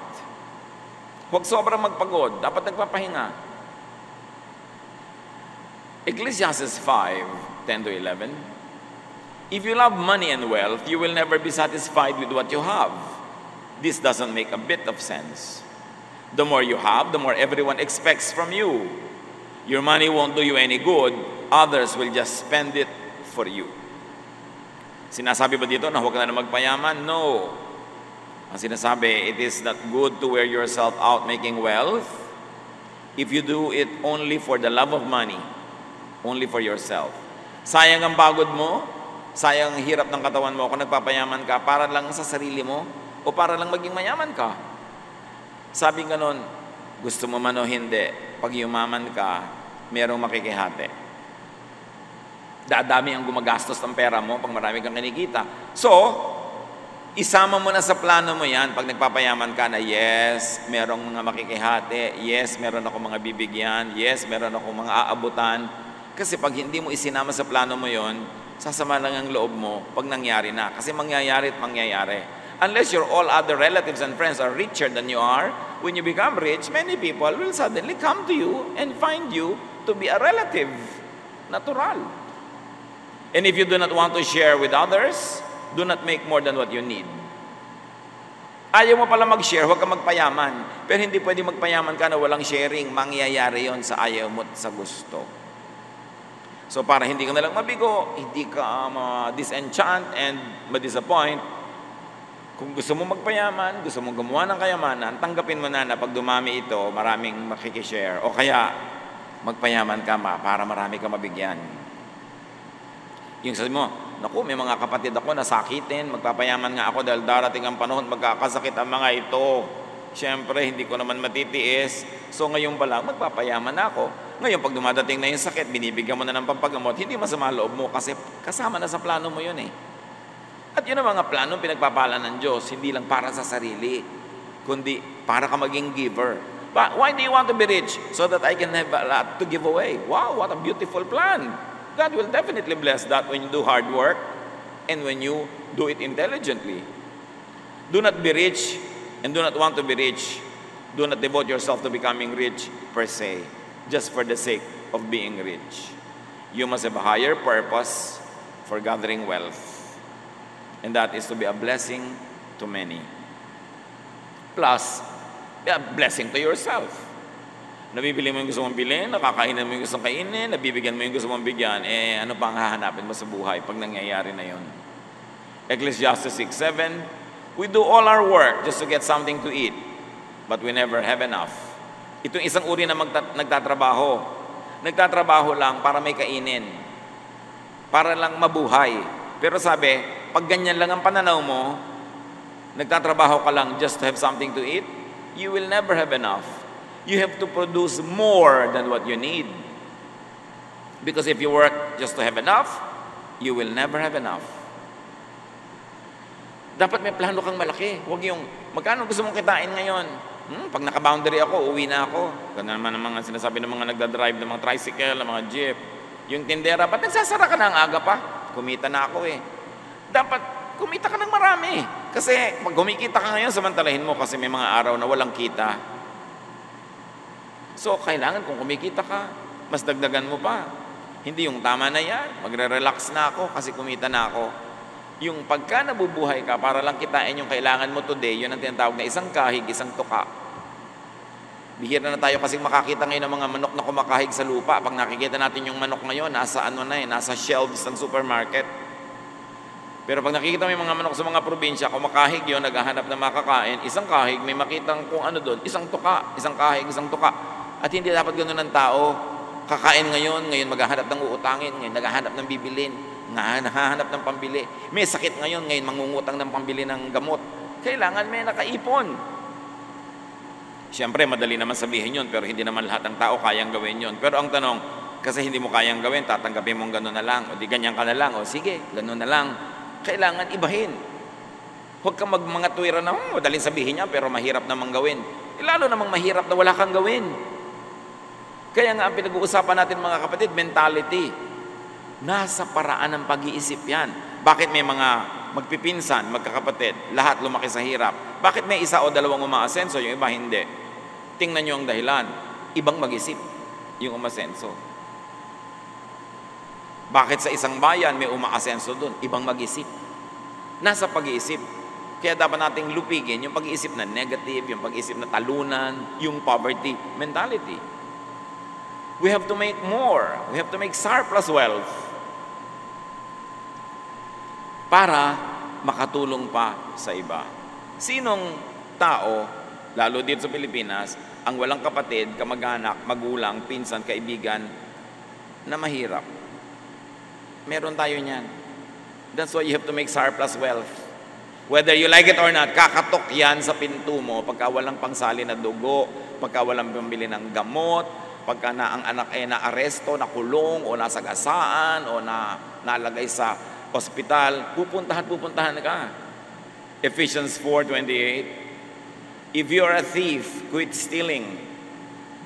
Huwag sobrang magpagod. Dapat nagpapahinga. Ecclesiastes 5:10-11. If you love money and wealth, you will never be satisfied with what you have. This doesn't make a bit of sense. The more you have, the more everyone expects from you. Your money won't do you any good. Others will just spend it for you. Sinasabi ba dito na huwag ka na magpayaman? No. Ang sinasabi, it is not good to wear yourself out making wealth if you do it only for the love of money, only for yourself. Sayang ang pagod mo, sayang ang hirap ng katawan mo kung nagpapayaman ka para lang sa sarili mo o para lang maging mayaman ka. Sabi nga nun, gusto mo man o hindi, pag yumaman ka, merong makikihati. Dadami ang gumagastos ng pera mo pag marami kang kinikita. So, isama mo na sa plano mo yan pag nagpapayaman ka na, yes, merong mga makikihati, yes, meron ako mga bibigyan, yes, meron ako mga aabutan. Kasi pag hindi mo isinama sa plano mo yon, sasama lang ang loob mo pag nangyari na. Kasi mangyayari at mangyayari. Unless your all other relatives and friends are richer than you are, when you become rich, many people will suddenly come to you and find you to be a relative. Natural. And if you do not want to share with others, do not make more than what you need. Ayaw mo pala mag-share, huwag ka magpayaman. Pero hindi pwede magpayaman ka na walang sharing. Mangyayari yon sa ayaw mo at sa gusto. So para hindi ka nalang mabigo, hindi ka ma-disenchant and ma-disappoint, kung gusto mo magpayaman, gusto mo gumawa ng kayamanan, tanggapin mo na pag dumami ito, maraming makikishare. O kaya, magpayaman ka para marami ka mabigyan. Yung sabi mo, naku, may mga kapatid ako na sakitin, magpapayaman nga ako dahil darating ang panahon, magkakasakit ang mga ito. Siyempre, hindi ko naman matitiis. So ngayon pa lang, magpapayaman ako. Ngayon, pag dumadating na yung sakit, binibigyan mo na ng pampagamot, hindi masama loob mo kasi kasama na sa plano mo yun eh. At yun ang mga plano pinagpapala ng Diyos, hindi lang para sa sarili, kundi para ka maging giver. But why do you want to be rich? So that I can have a lot to give away. Wow, what a beautiful plan. God will definitely bless that when you do hard work and when you do it intelligently. Do not be rich and do not want to be rich. Do not devote yourself to becoming rich per se, just for the sake of being rich. You must have a higher purpose for gathering wealth, and that is to be a blessing to many. Plus, be a blessing to yourself. Nabibili mo yung gusto mong bilhin, nakakainin mo yung gusto mong kainin, nabibigyan mo yung gusto mong bigyan, ano pa ang hahanapin mo sa buhay pag nangyayari na yun? Ecclesiastes 6:7, we do all our work just to get something to eat, but we never have enough. Itong isang uri na nagtatrabaho. Nagtatrabaho lang para may kainin, para lang mabuhay. Pero sabi, pag ganyan lang ang pananaw mo, nagtatrabaho ka lang just to have something to eat, you will never have enough. You have to produce more than what you need. Because if you work just to have enough, you will never have enough. Dapat may plano kang malaki. Huwag yung, magkano gusto mong kitain ngayon? Pag naka-boundary ako, uwi na ako. Ganun naman ang mga sinasabi ng mga nagdadrive ng mga tricycle, ng mga jeep. Yung tindera, ba't nagsasara ka na ang aga pa? Kumita na ako eh. Dapat kumita ka ng marami. Kasi pag kumikita ka ngayon, samantalahin mo kasi may mga araw na walang kita. So, kailangan kung kumikita ka, mas dagdagan mo pa. Hindi yung tama na yan, magre-relax na ako kasi kumita na ako. Yung pagka nabubuhay ka, para lang kitain yung kailangan mo today, yun ang tinatawag na isang kahig, isang tuka. Bihira na tayo kasi makakita ngayon ng mga manok na kumakahig sa lupa. Pag nakikita natin yung manok ngayon, nasa nasa shelves ng supermarket. Pero pag nakikita mo yung mga manok sa mga probinsya, kumakahig yun, naghahanap ng makakain, isang kahig, may makitang kung ano doon, isang tuka, isang kahig, isang tuka. At hindi dapat ganoon ng tao. Kakain ngayon maghahanap ng uutangin, ngayon naghahanap ng bibilin, naghahanap ng pambili. May sakit ngayon mangungutang ng pambili ng gamot. Kailangan may nakaipon. Siyempre, madali naman sabihin yun, pero hindi naman lahat ng tao kayang gawin yun. Pero ang tanong, kasi hindi mo kayang gawin, tatanggapin mong gano'n na lang, o di ganyan ka na lang, o sige, gano'n na lang. Kailangan ibahin. Huwag kang mga tuwira na, madaling sabihin niya, pero mahirap namang gawin. Lalo namang mahirap na wala kang gawin. Kaya nga, ang pinag-uusapan natin mga kapatid, mentality. Nasa paraan ng pag-iisip yan. Bakit may mga magpipinsan, magkakapatid, lahat lumaki sa hirap? Bakit may isa o dalawang umaasenso, yung iba hindi? Tingnan nyo ang dahilan. Ibang mag-isip yung umasenso. Bakit sa isang bayan may umaasenso doon? Ibang mag-isip. Nasa pag-iisip. Kaya dapat nating lupigin yung pag-iisip na negative, yung pag-iisip na talunan, yung poverty mentality. We have to make more. We have to make surplus wealth para makatulong pa sa iba. Sinong tao, lalo dito sa Pilipinas, ang walang kapatid, kamag-anak, magulang, pinsan, kaibigan, na mahirap? Meron tayo niyan. That's why you have to make surplus wealth. Whether you like it or not, kakatok yan sa pinto mo pagka walang pangsali na dugo, pagka walang pambili ng gamot, pagka ang anak ay naaresto, nakulong, o nasagasaan, o nalagay sa ospital, pupuntahan ka. Ephesians 4:28, if you are a thief, quit stealing.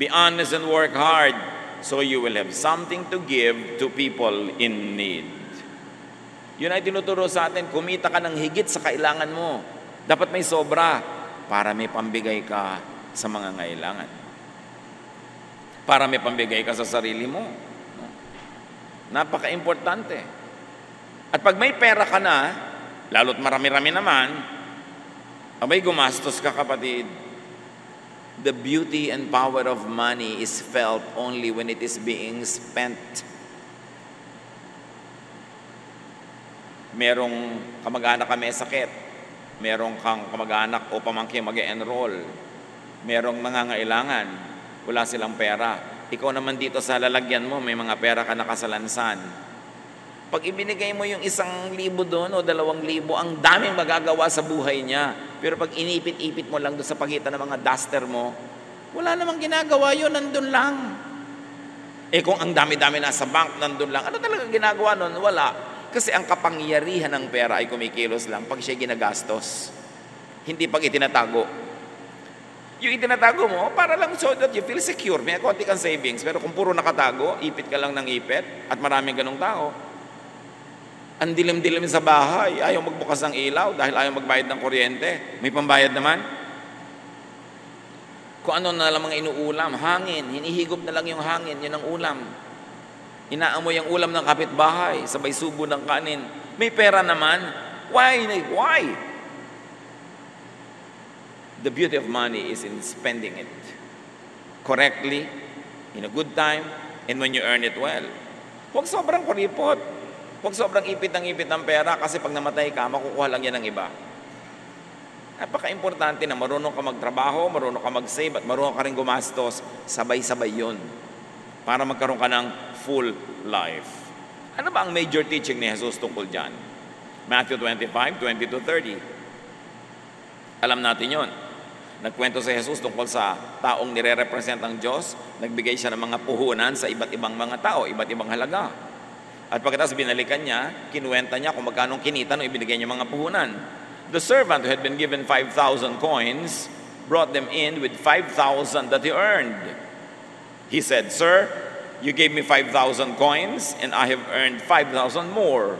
Be honest and work hard, so you will have something to give to people in need. Yun ay tinuturo sa atin, kumita ka ng higit sa kailangan mo. Dapat may sobra para may pambigay ka sa mga ngailangan. Para may pambigay ka sa sarili mo. Napaka-importante. At pag may pera ka na, lalo't marami-rami naman, abay gumastos ka, kapatid. The beauty and power of money is felt only when it is being spent. Merong kamag-anak ka may sakit. Merong kang kamag-anak o pamangkin mag-enroll. Merong nangangailangan. Wala silang pera. Ikaw naman dito sa lalagyan mo, may mga pera ka nakasalansan. Pag ibinigay mo yung 1,000 doon o 2,000, ang daming magagawa sa buhay niya. Pero pag inipit-ipit mo lang doon sa pagitan ng mga duster mo, wala namang ginagawa yun, nandun lang. Kung ang dami-dami nasa bank, nandun lang, ano talaga ginagawa nun? Wala. Kasi ang kapangyarihan ng pera ay kumikilos lang pag siya ginagastos. Hindi pag itinatago. Yung itinatago mo, para lang so that you feel secure. May konti kang savings. Pero kung puro nakatago, ipit ka lang ng ipit, at maraming ganong tao, ang dilim-dilim sa bahay, ayaw magbukas ng ilaw dahil ayaw magbayad ng kuryente. May pambayad naman. Kung ano na lang mga inuulam, hangin, hinihigop na lang yung hangin, yun ang ulam. Inaamoy ang ulam ng kapitbahay, sabay subo ng kanin. May pera naman. Why? The beauty of money is in spending it correctly, in a good time, and when you earn it well. Huwag sobrang kuripot. Huwag sobrang ipit ng pera kasi pag namatay ka, makukuha lang yan ng iba. Napaka-importante na marunong ka magtrabaho, marunong ka mag-save, at marunong ka rin gumastos. Sabay-sabay yun para magkaroon ka ng full life. Ano ba ang major teaching ni Jesus tungkol dyan? Matthew 25:20-30. Alam natin yon. Nagkwento si Jesus tungkol sa taong nire-represent ang Diyos. Nagbigay siya ng mga puhunan sa iba't ibang mga tao, iba't ibang halaga. At pagkatapos binalikan niya, kinuwenta niya kung magkano kinita nung ibinigay niya mga puhunan. The servant who had been given 5,000 coins brought them in with 5,000 that he earned. He said, "Sir, you gave me 5,000 coins and I have earned 5,000 more."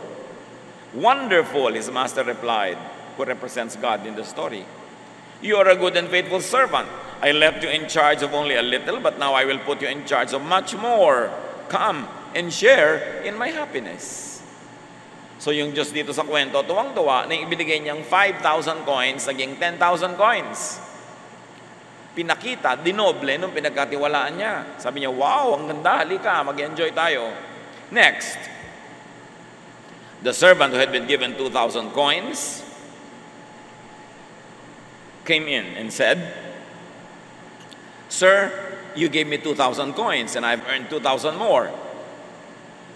"Wonderful," his master replied, who represents God in the story. "You are a good and faithful servant. I left you in charge of only a little, but now I will put you in charge of much more. Come and share in my happiness." So yung Diyos dito sa kwento, tuwang-tuwa na ibinigay niyang 5,000 coins, naging 10,000 coins. Pinakita, dinoble nung pinagkatiwalaan niya. Sabi niya, wow, ang ganda, halika, mag-enjoy tayo. Next, the servant who had been given 2,000 coins came in and said, Sir, you gave me 2,000 coins and I've earned 2,000 more.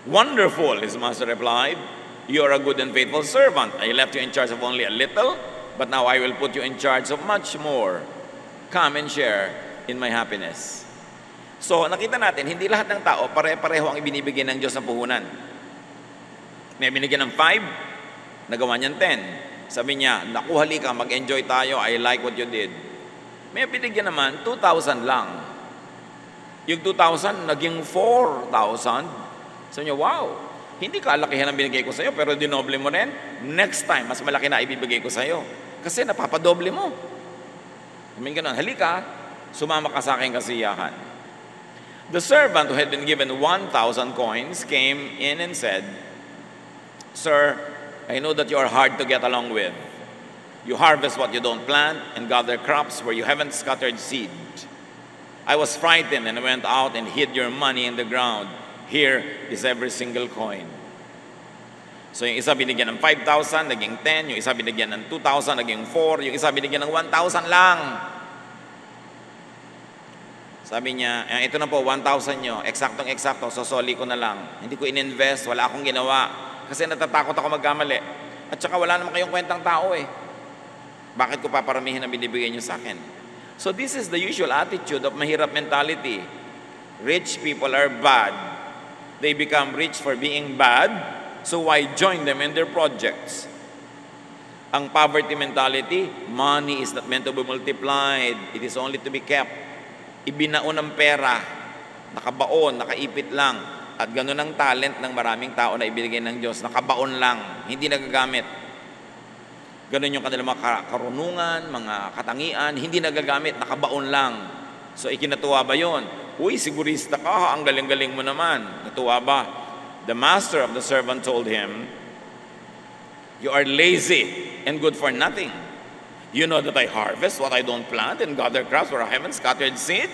Wonderful, his master replied. You are a good and faithful servant. I left you in charge of only a little, but now I will put you in charge of much more. Come and share in my happiness. So, nakita natin, hindi lahat ng tao pare-pareho ang ibinibigay ng Diyos sa puhunan. May binigyan ng 5, nagawa niyan 10. Sabi niya, naku, halika, mag-enjoy tayo, I like what you did. May binigyan naman, 2,000 lang. Yung 2,000, naging 4,000. Sabi niya, wow, hindi kalakihan ang binigay ko sa iyo, pero dinoble mo rin. Next time, mas malaki na ibibigay ko sa iyo. Kasi napapadoble mo. Sabi ganun, halika, sumama ka sa aking kasiyahan. The servant who had been given 1,000 coins came in and said, Sir, I know that you are hard to get along with. You harvest what you don't plant and gather crops where you haven't scattered seed. I was frightened and went out and hid your money in the ground. Here is every single coin. So yung isa binigyan ng 5,000, naging 10. Yung isa binigyan ng 2,000, naging 4. Yung isa binigyan ng 1,000 lang. Sabi niya, ito na po, 1,000 nyo. Eksaktong-eksakto, sosoli ko na lang. Hindi ko in-invest, wala akong ginawa. Kasi natatakot ako magkamali. At saka wala naman kayong kwentang tao eh. Bakit ko paparamihin ang binibigay nyo sa akin? So this is the usual attitude of mahirap mentality. Rich people are bad. They become rich for being bad. So why join them in their projects? Ang poverty mentality, money is not meant to be multiplied. It is only to be kept. Ibinaon ang pera, nakabaon, nakaipit lang. At ganun ang talent ng maraming tao na ibigay ng Diyos. Nakabaon lang, hindi nagagamit. Ganun yung kanilang mga karunungan, mga katangian, hindi nagagamit, nakabaon lang. So ikinatuwa ba yun? Uy, sigurista ka, ang galing-galing mo naman. Natuwa ba? The master of the servant told him, You are lazy and good for nothing. You know that I harvest what I don't plant and gather crops where I haven't scattered seed?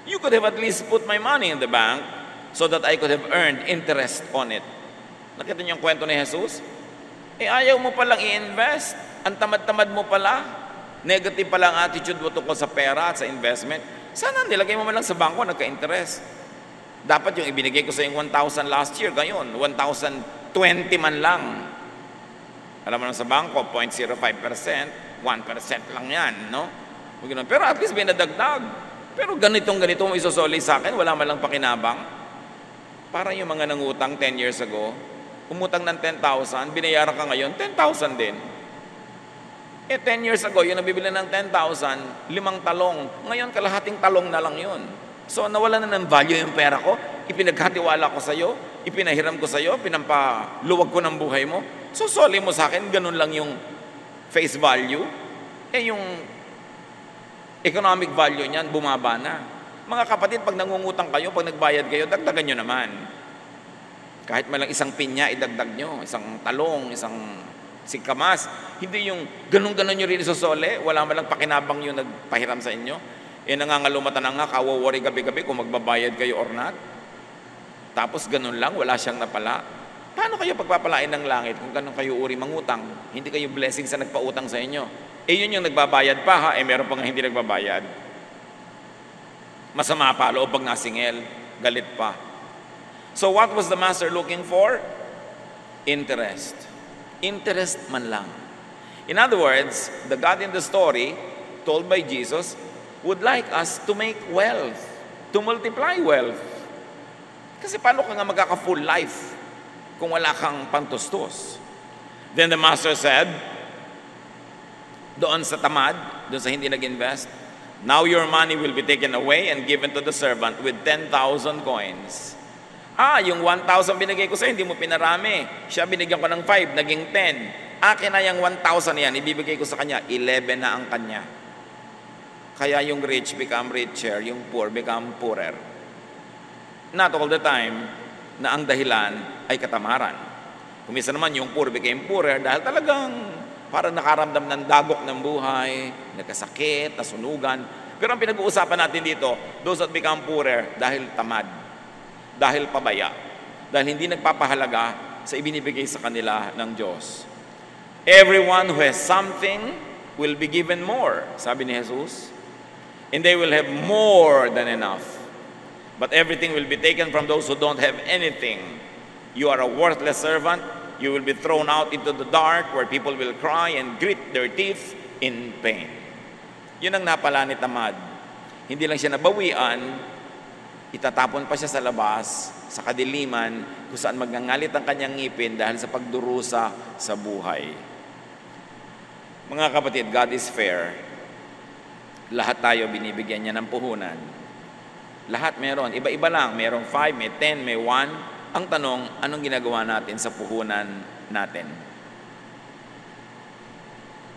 You could have at least put my money in the bank so that I could have earned interest on it. Nakita niyo yung kwento ni Jesus? Ayaw mo palang i-invest. Ang tamad-tamad mo pala. Negative pala ang attitude mo tungkol sa pera at sa investment. Sana nilagay mo man lang sa bangko, nagka-interest. Dapat yung ibinigay ko sa yung 1,000 last year, gayon, 1,020 man lang. Alam mo lang sa bangko, 0.05%, 1% lang yan, no? Pero at least may nadagdag. Pero ganito mo isosoli sa akin, wala man lang pakinabang. Para yung mga nangutang 10 years ago, umutang ng 10,000, binayaran ka ngayon, 10,000 din. 10 years ago, yung nabibili ng 10,000, 5 talong. Ngayon, kalahating talong na lang yun. So, nawala na ng value yung pera ko, ipinagkatiwala ko sa iyo, ipinahiram ko sa iyo, pinampaluwag ko ng buhay mo. So, soli mo sa akin, ganun lang yung face value. Yung economic value niyan, bumaba na. Mga kapatid, pag nangungutang kayo, pag nagbayad kayo, dagdagan nyo naman. Kahit malang isang pinya, idagdag nyo. Isang talong, isang singkamas. Hindi yung ganun-ganun nyo rin isosole, wala malang pakinabang yung nagpahiram sa inyo. Nangangalumatan na nga, kawawari gabi-gabi kung magbabayad kayo or not. Tapos ganun lang, wala siyang napala. Paano kayo pagpapalain ng langit kung ganun kayo uri mangutang? Hindi kayo blessing sa nagpautang sa inyo. Yun yung nagbabayad pa ha, meron pa nga hindi nagbabayad. Masama pa, loob pag nasingil, galit pa. So what was the master looking for? Interest. Interest man lang. In other words, the God in the story, told by Jesus, would like us to make wealth, to multiply wealth. Kasi paano ka nga magkaka-full life kung wala kang pantustos? Then the master said, doon sa tamad, doon sa hindi nag-invest, now your money will be taken away and given to the servant with 10,000 coins. Yung 1,000 binigay ko sa'yo, hindi mo pinarami. Siya binigyan ko ng 5, naging 10. Akin na yung 1,000 yan, ibibigay ko sa kanya, 11 na ang kanya. Kaya yung rich become richer, yung poor become poorer. Not all the time na ang dahilan ay katamaran. Kumisa naman yung poor became poorer dahil talagang Parang nakaramdam ng dagok ng buhay, nagkasakit, nasunugan. Pero ang pinag-uusapan natin dito, those that become poorer dahil tamad, dahil pabaya, dahil hindi nagpapahalaga sa ibinibigay sa kanila ng Diyos. Everyone who has something will be given more, sabi ni Jesus. And they will have more than enough. But everything will be taken from those who don't have anything. You are a worthless servant. You will be thrown out into the dark where people will cry and grit their teeth in pain. Yun ang napala ni tamad. Hindi lang siya nabawian, itatapon pa siya sa labas, sa kadiliman, kung saan magngangalit ang kanyang ngipin dahil sa pagdurusa sa buhay. Mga kapatid, God is fair. Lahat tayo binibigyan niya ng puhunan. Lahat meron. Iba-iba lang. Merong 5, may 10, may 1. Ang tanong, anong ginagawa natin sa puhunan natin?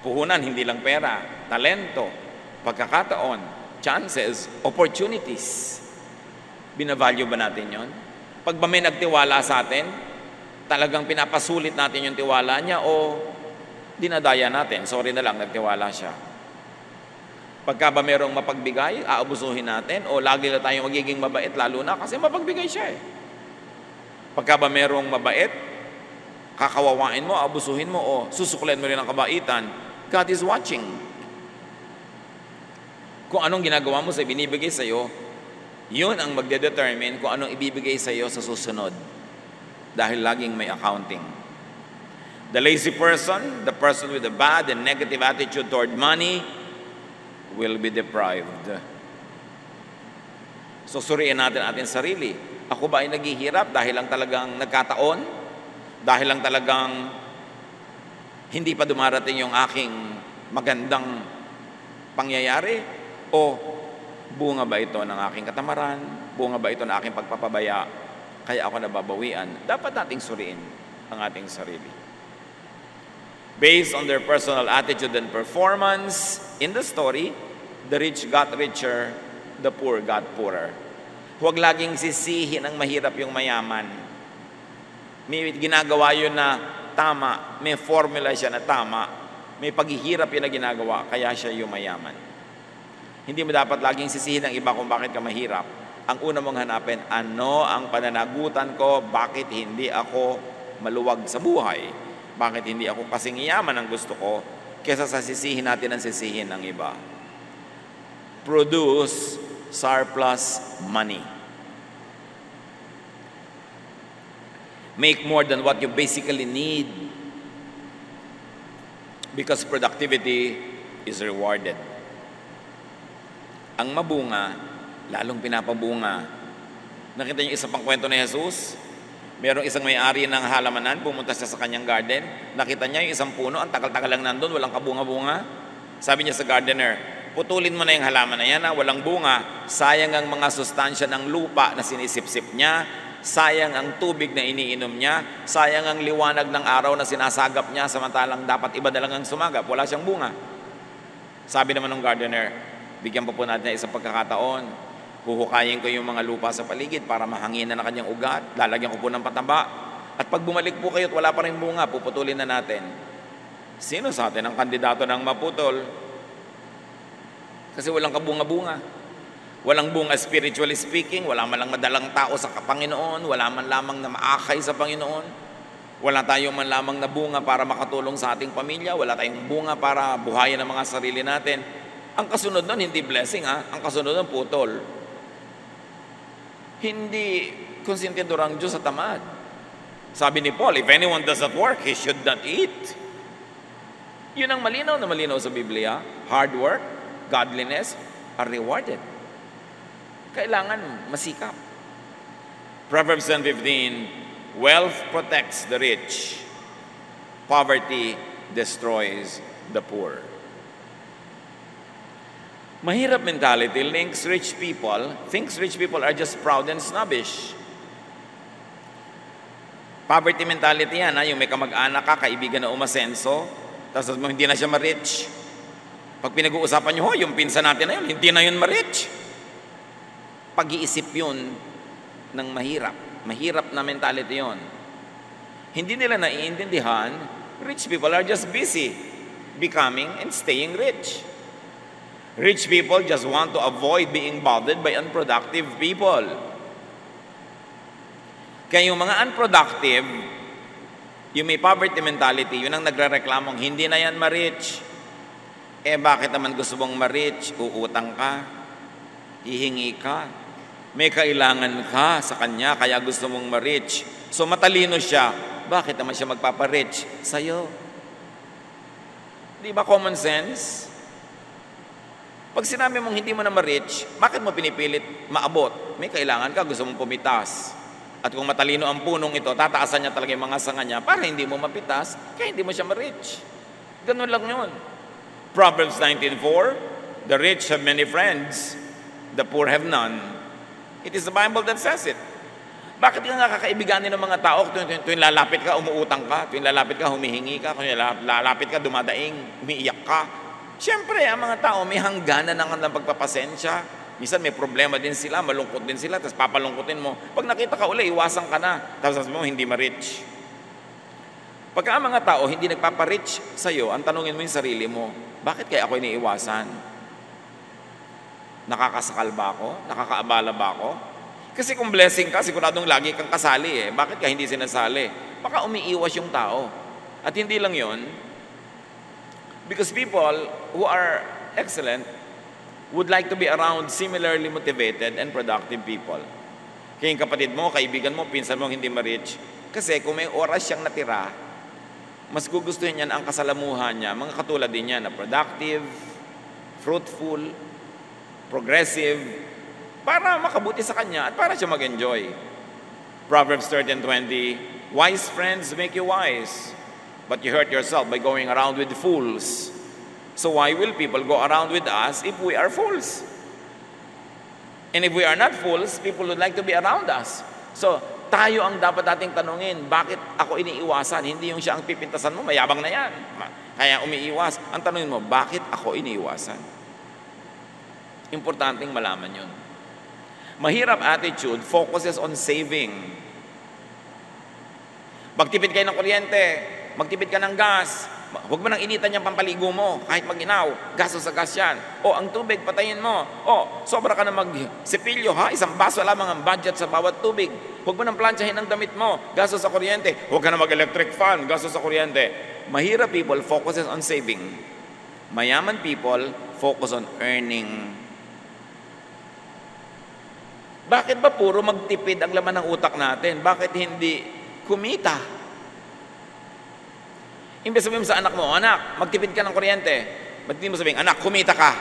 Puhunan, hindi lang pera. Talento, pagkakataon, chances, opportunities. Binavalue ba natin yon? Pag ba may nagtiwala sa atin, talagang pinapasulit natin yung tiwala niya o dinadaya natin? Sorry na lang, nagtiwala siya. Pagka ba merong mapagbigay, aabusuhin natin o lagi na tayong magiging mabait, lalo na kasi mapagbigay siya eh. Pagka ba merong mabait, kakawawain mo, aabusuhin mo o susukulen mo rin ang kabaitan, God is watching. Kung anong ginagawa mo sa binibigay sa iyo, yun ang magdedetermine kung anong ibibigay sa iyo sa susunod. Dahil laging may accounting. The lazy person, the person with a bad and negative attitude toward money, will be deprived. Susuriin natin ating sarili. Ako ba ay naghihirap dahil lang talagang nagkataon? Dahil lang talagang hindi pa dumarating yung aking magandang pangyayari? O bunga ba ito ng aking katamaran? Bunga ba ito ng aking pagpapabaya? Kaya ako nababawian. Dapat nating suriin ang ating sarili. Based on their personal attitude and performance, in the story, the rich got richer, the poor got poorer. Huwag laging sisihin ang mahirap yung mayaman. May ginagawa yun na tama, may formula siya na tama, may paghihirap yun na ginagawa, kaya siya yung mayaman. Hindi mo dapat laging sisihin ang iba kung bakit ka mahirap. Ang una mong hanapin, ano ang pananagutan ko, bakit hindi ako maluwag sa buhay? Bakit hindi ako kasing yaman ang gusto ko kesa sa sisihin natin ang sisihin ng iba? Produce surplus money. Make more than what you basically need because productivity is rewarded. Ang mabunga, lalong pinapabunga. Nakita niyo isa pang kwento ni Jesus? Merong isang may-ari ng halamanan, pumunta siya sa kanyang garden. Nakita niya yung isang puno, ang tagal-tagal lang nandun, walang kabunga-bunga. Sabi niya sa gardener, putulin mo na yung halaman na yan, walang bunga. Sayang ang mga sustansya ng lupa na sinisip-sip niya. Sayang ang tubig na iniinom niya. Sayang ang liwanag ng araw na sinasagap niya, samantalang dapat iba na lang ang sumagap. Wala siyang bunga. Sabi naman ng gardener, bigyan pa po natin ng isang pagkakataon. Huhukayin ko yung mga lupa sa paligid para mahanginan na kanyang ugat. Lalagyan ko po ng pataba. At pag bumalik po kayo at wala pa rin bunga, puputulin na natin. Sino sa atin ang kandidato ng maputol? Kasi walang kabunga-bunga. Walang bunga spiritually speaking. Wala man lang madalang tao sa Panginoon. Wala man lamang na maakay sa Panginoon. Wala tayong man lamang na bunga para makatulong sa ating pamilya. Wala tayong bunga para buhayin ang mga sarili natin. Ang kasunod nun, hindi blessing Ang kasunod nun, putol. Hindi konsentidor ang Diyos sa tamad. Sabi ni Paul, if anyone does not work, he should not eat. Yun ang malinaw na malinaw sa Biblia. Hard work, godliness are rewarded. Kailangan masikap. Proverbs 10:15, wealth protects the rich. Poverty destroys the poor. Mahirap mentality thinks rich people are just proud and snobbish. Poverty mentality yan, yung may kamag-anak ka, kaibigan na umasenso, tapos hindi na siya ma-rich. Pag pinag-uusapan nyo, yung pinsan natin na yun, hindi na yun ma-rich. Pag-iisip yun ng mahirap. Mahirap na mentality yun. Hindi nila naiintindihan, rich people are just busy. becoming and staying rich. Rich people just want to avoid being bothered by unproductive people. Kaya yung mga unproductive, yung may poverty mentality, yun ang nagre-reklamong, hindi na yan ma-rich. Bakit naman gusto mong ma-rich? Uutang ka, hihingi ka, may kailangan ka sa kanya, kaya gusto mong ma-rich. So matalino siya, bakit naman siya magpapa-rich sa'yo? Di ba common sense? Pag sinabi mong hindi mo na ma-rich, bakit mo pinipilit maabot? May kailangan ka, gusto mong pumitas. At kung matalino ang punong ito, tataasan niya talaga yung mga sanga niya para hindi mo mapitas, kaya hindi mo siya ma-rich. Ganun lang yun. Proverbs 19:4, the rich have many friends, the poor have none. It is the Bible that says it. Bakit ka nga kakaibiganin ng mga tao? Tuwing lalapit ka, umuutang ka. Tuwing lalapit ka, humihingi ka. Tuwing lalapit ka, dumadaing, umiiyak ka. Siyempre, ang mga tao may hangganan ng pagpapasensya. Minsan may problema din sila, malungkot din sila, tapos papalungkutin mo. Pag nakita ka uli, iwasan ka na. Tapos sabi mo, hindi ma-rich. Pagka ang mga tao hindi nagpapa-rich sa'yo, ang tanungin mo yung sarili mo, bakit kaya ako iniiwasan? Nakakasakal ba ako? Nakakaabala ba ako? Kasi kung blessing ka, siguradong lagi kang kasali Bakit ka hindi sinasali? Baka umiiwas yung tao. At hindi lang yon, because people who are excellent would like to be around similarly motivated and productive people. Kaya yung kapatid mo, kaibigan mo, pinsan mo hindi ma-rich. Kasi kung may oras siyang natira, mas gugustuhin niyan ang kasalamuhan niya, mga katulad din niya na productive, fruitful, progressive, para makabuti sa kanya at para siya mag-enjoy. Proverbs 13:20, wise friends make you wise, but you hurt yourself by going around with fools. So why will people go around with us if we are fools? And if we are not fools, people would like to be around us. So, tayo ang dapat nating tanungin, bakit ako iniiwasan? Hindi yung siya ang pipintasan mo, mayabang na yan. Kaya umiiwas. Ang tanungin mo, bakit ako iniiwasan? Importanteng malaman yun. Mahirap attitude focuses on saving. Magtipid kayo ng kuryente, magtipid ka ng gas, huwag mo nang initan yung pampaligo mo, kahit mag-inaw, gasto sa gas yan. O, ang tubig, patayin mo. O, sobra ka na magsipilyo, ha? Isang baso lamang ang budget sa bawat tubig. Huwag mo nang planchahin ang damit mo, gasto sa kuryente. Huwag ka na mag-electric fan, gasto sa kuryente. Mahirap people focuses on saving. Mayaman people focus on earning. Bakit ba puro magtipid ang laman ng utak natin? Bakit hindi kumita? Imbes sabihin mo sa anak mo, anak, magtipid ka ng kuryente. Ba't hindi mo sabihin, anak, kumita ka?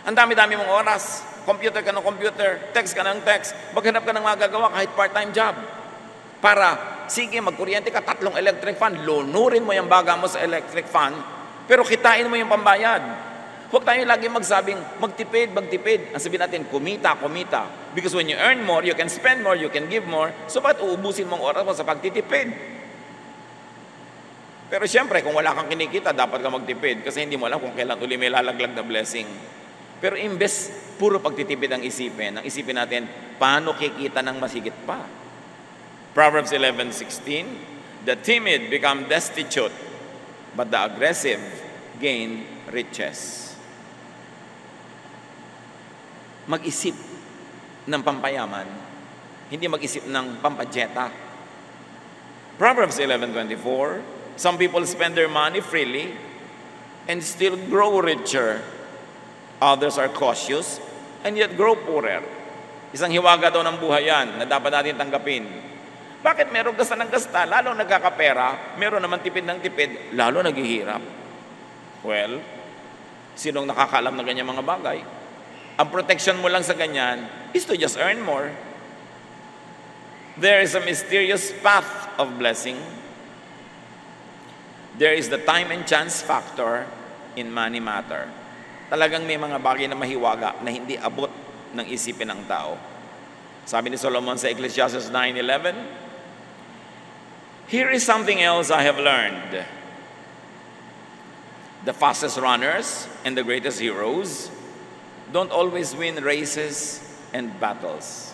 Ang dami-dami mong oras. Computer ka ng computer, text ka ng text. Maghanap ka ng magagawa kahit part-time job. Para, sige, magkuryente ka, 3 electric fan. Lunurin mo yung baga mo sa electric fan, pero kitain mo yung pambayad. Huwag tayo lagi magsabing, magtipid, magtipid. Ang sabihin natin, kumita, kumita. Because when you earn more, you can spend more, you can give more. So, ba't uubusin mong oras mo sa pagtitipid? Pero siyempre, kung wala kang kinikita, dapat ka magtipid kasi hindi mo alam kung kailan uli may lalaglag na blessing. Pero imbes, puro pagtitipid ang isipin natin, paano kikita ng masigit pa? Proverbs 11:16, the timid become destitute, but the aggressive gain riches. Mag-isip ng pampayaman, hindi mag-isip ng pampadjeta. Proverbs 11:24, some people spend their money freely and still grow richer. Others are cautious and yet grow poorer. Isang hiwaga daw ng buhay yan na dapat natin tanggapin. Bakit meron gasta ng gasta, lalo nagkakapera, meron naman tipid ng tipid, lalo naghihirap? Well, sinong nakakaalam na ganyan mga bagay? Ang protection mo lang sa ganyan is to just earn more. There is a mysterious path of blessing. There is the time and chance factor in money matter. Talagang may mga bagay na mahiwaga na hindi abot ng isipin ng tao. Sabi ni Solomon sa Ecclesiastes 9:11, here is something else I have learned. The fastest runners and the greatest heroes don't always win races and battles.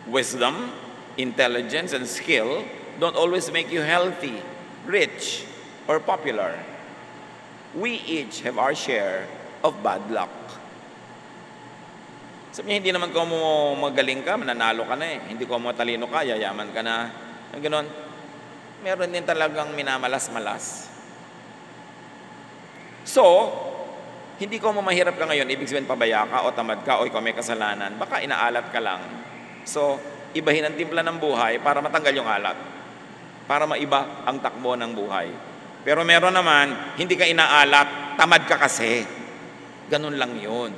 Wisdom, intelligence, and skill don't always make you healthy, rich, or popular. we each have our share of bad luck. Sabi niya, hindi naman ko mo magaling ka, mananalo ka na eh. Hindi ko mo talino ka, yayaman ka na. Ang ganon. Meron din talagang minamalas-malas. So, hindi ko mo mahirap ka ngayon, ibig sabihin pabaya ka o tamad ka o ikaw may kasalanan. Baka inaalat ka lang. So, ibahin ang timpla ng buhay para matanggal yung alat. Para maiba ang takbo ng buhay. Pero meron naman, hindi ka inaalat, tamad ka kasi. Ganun lang yun.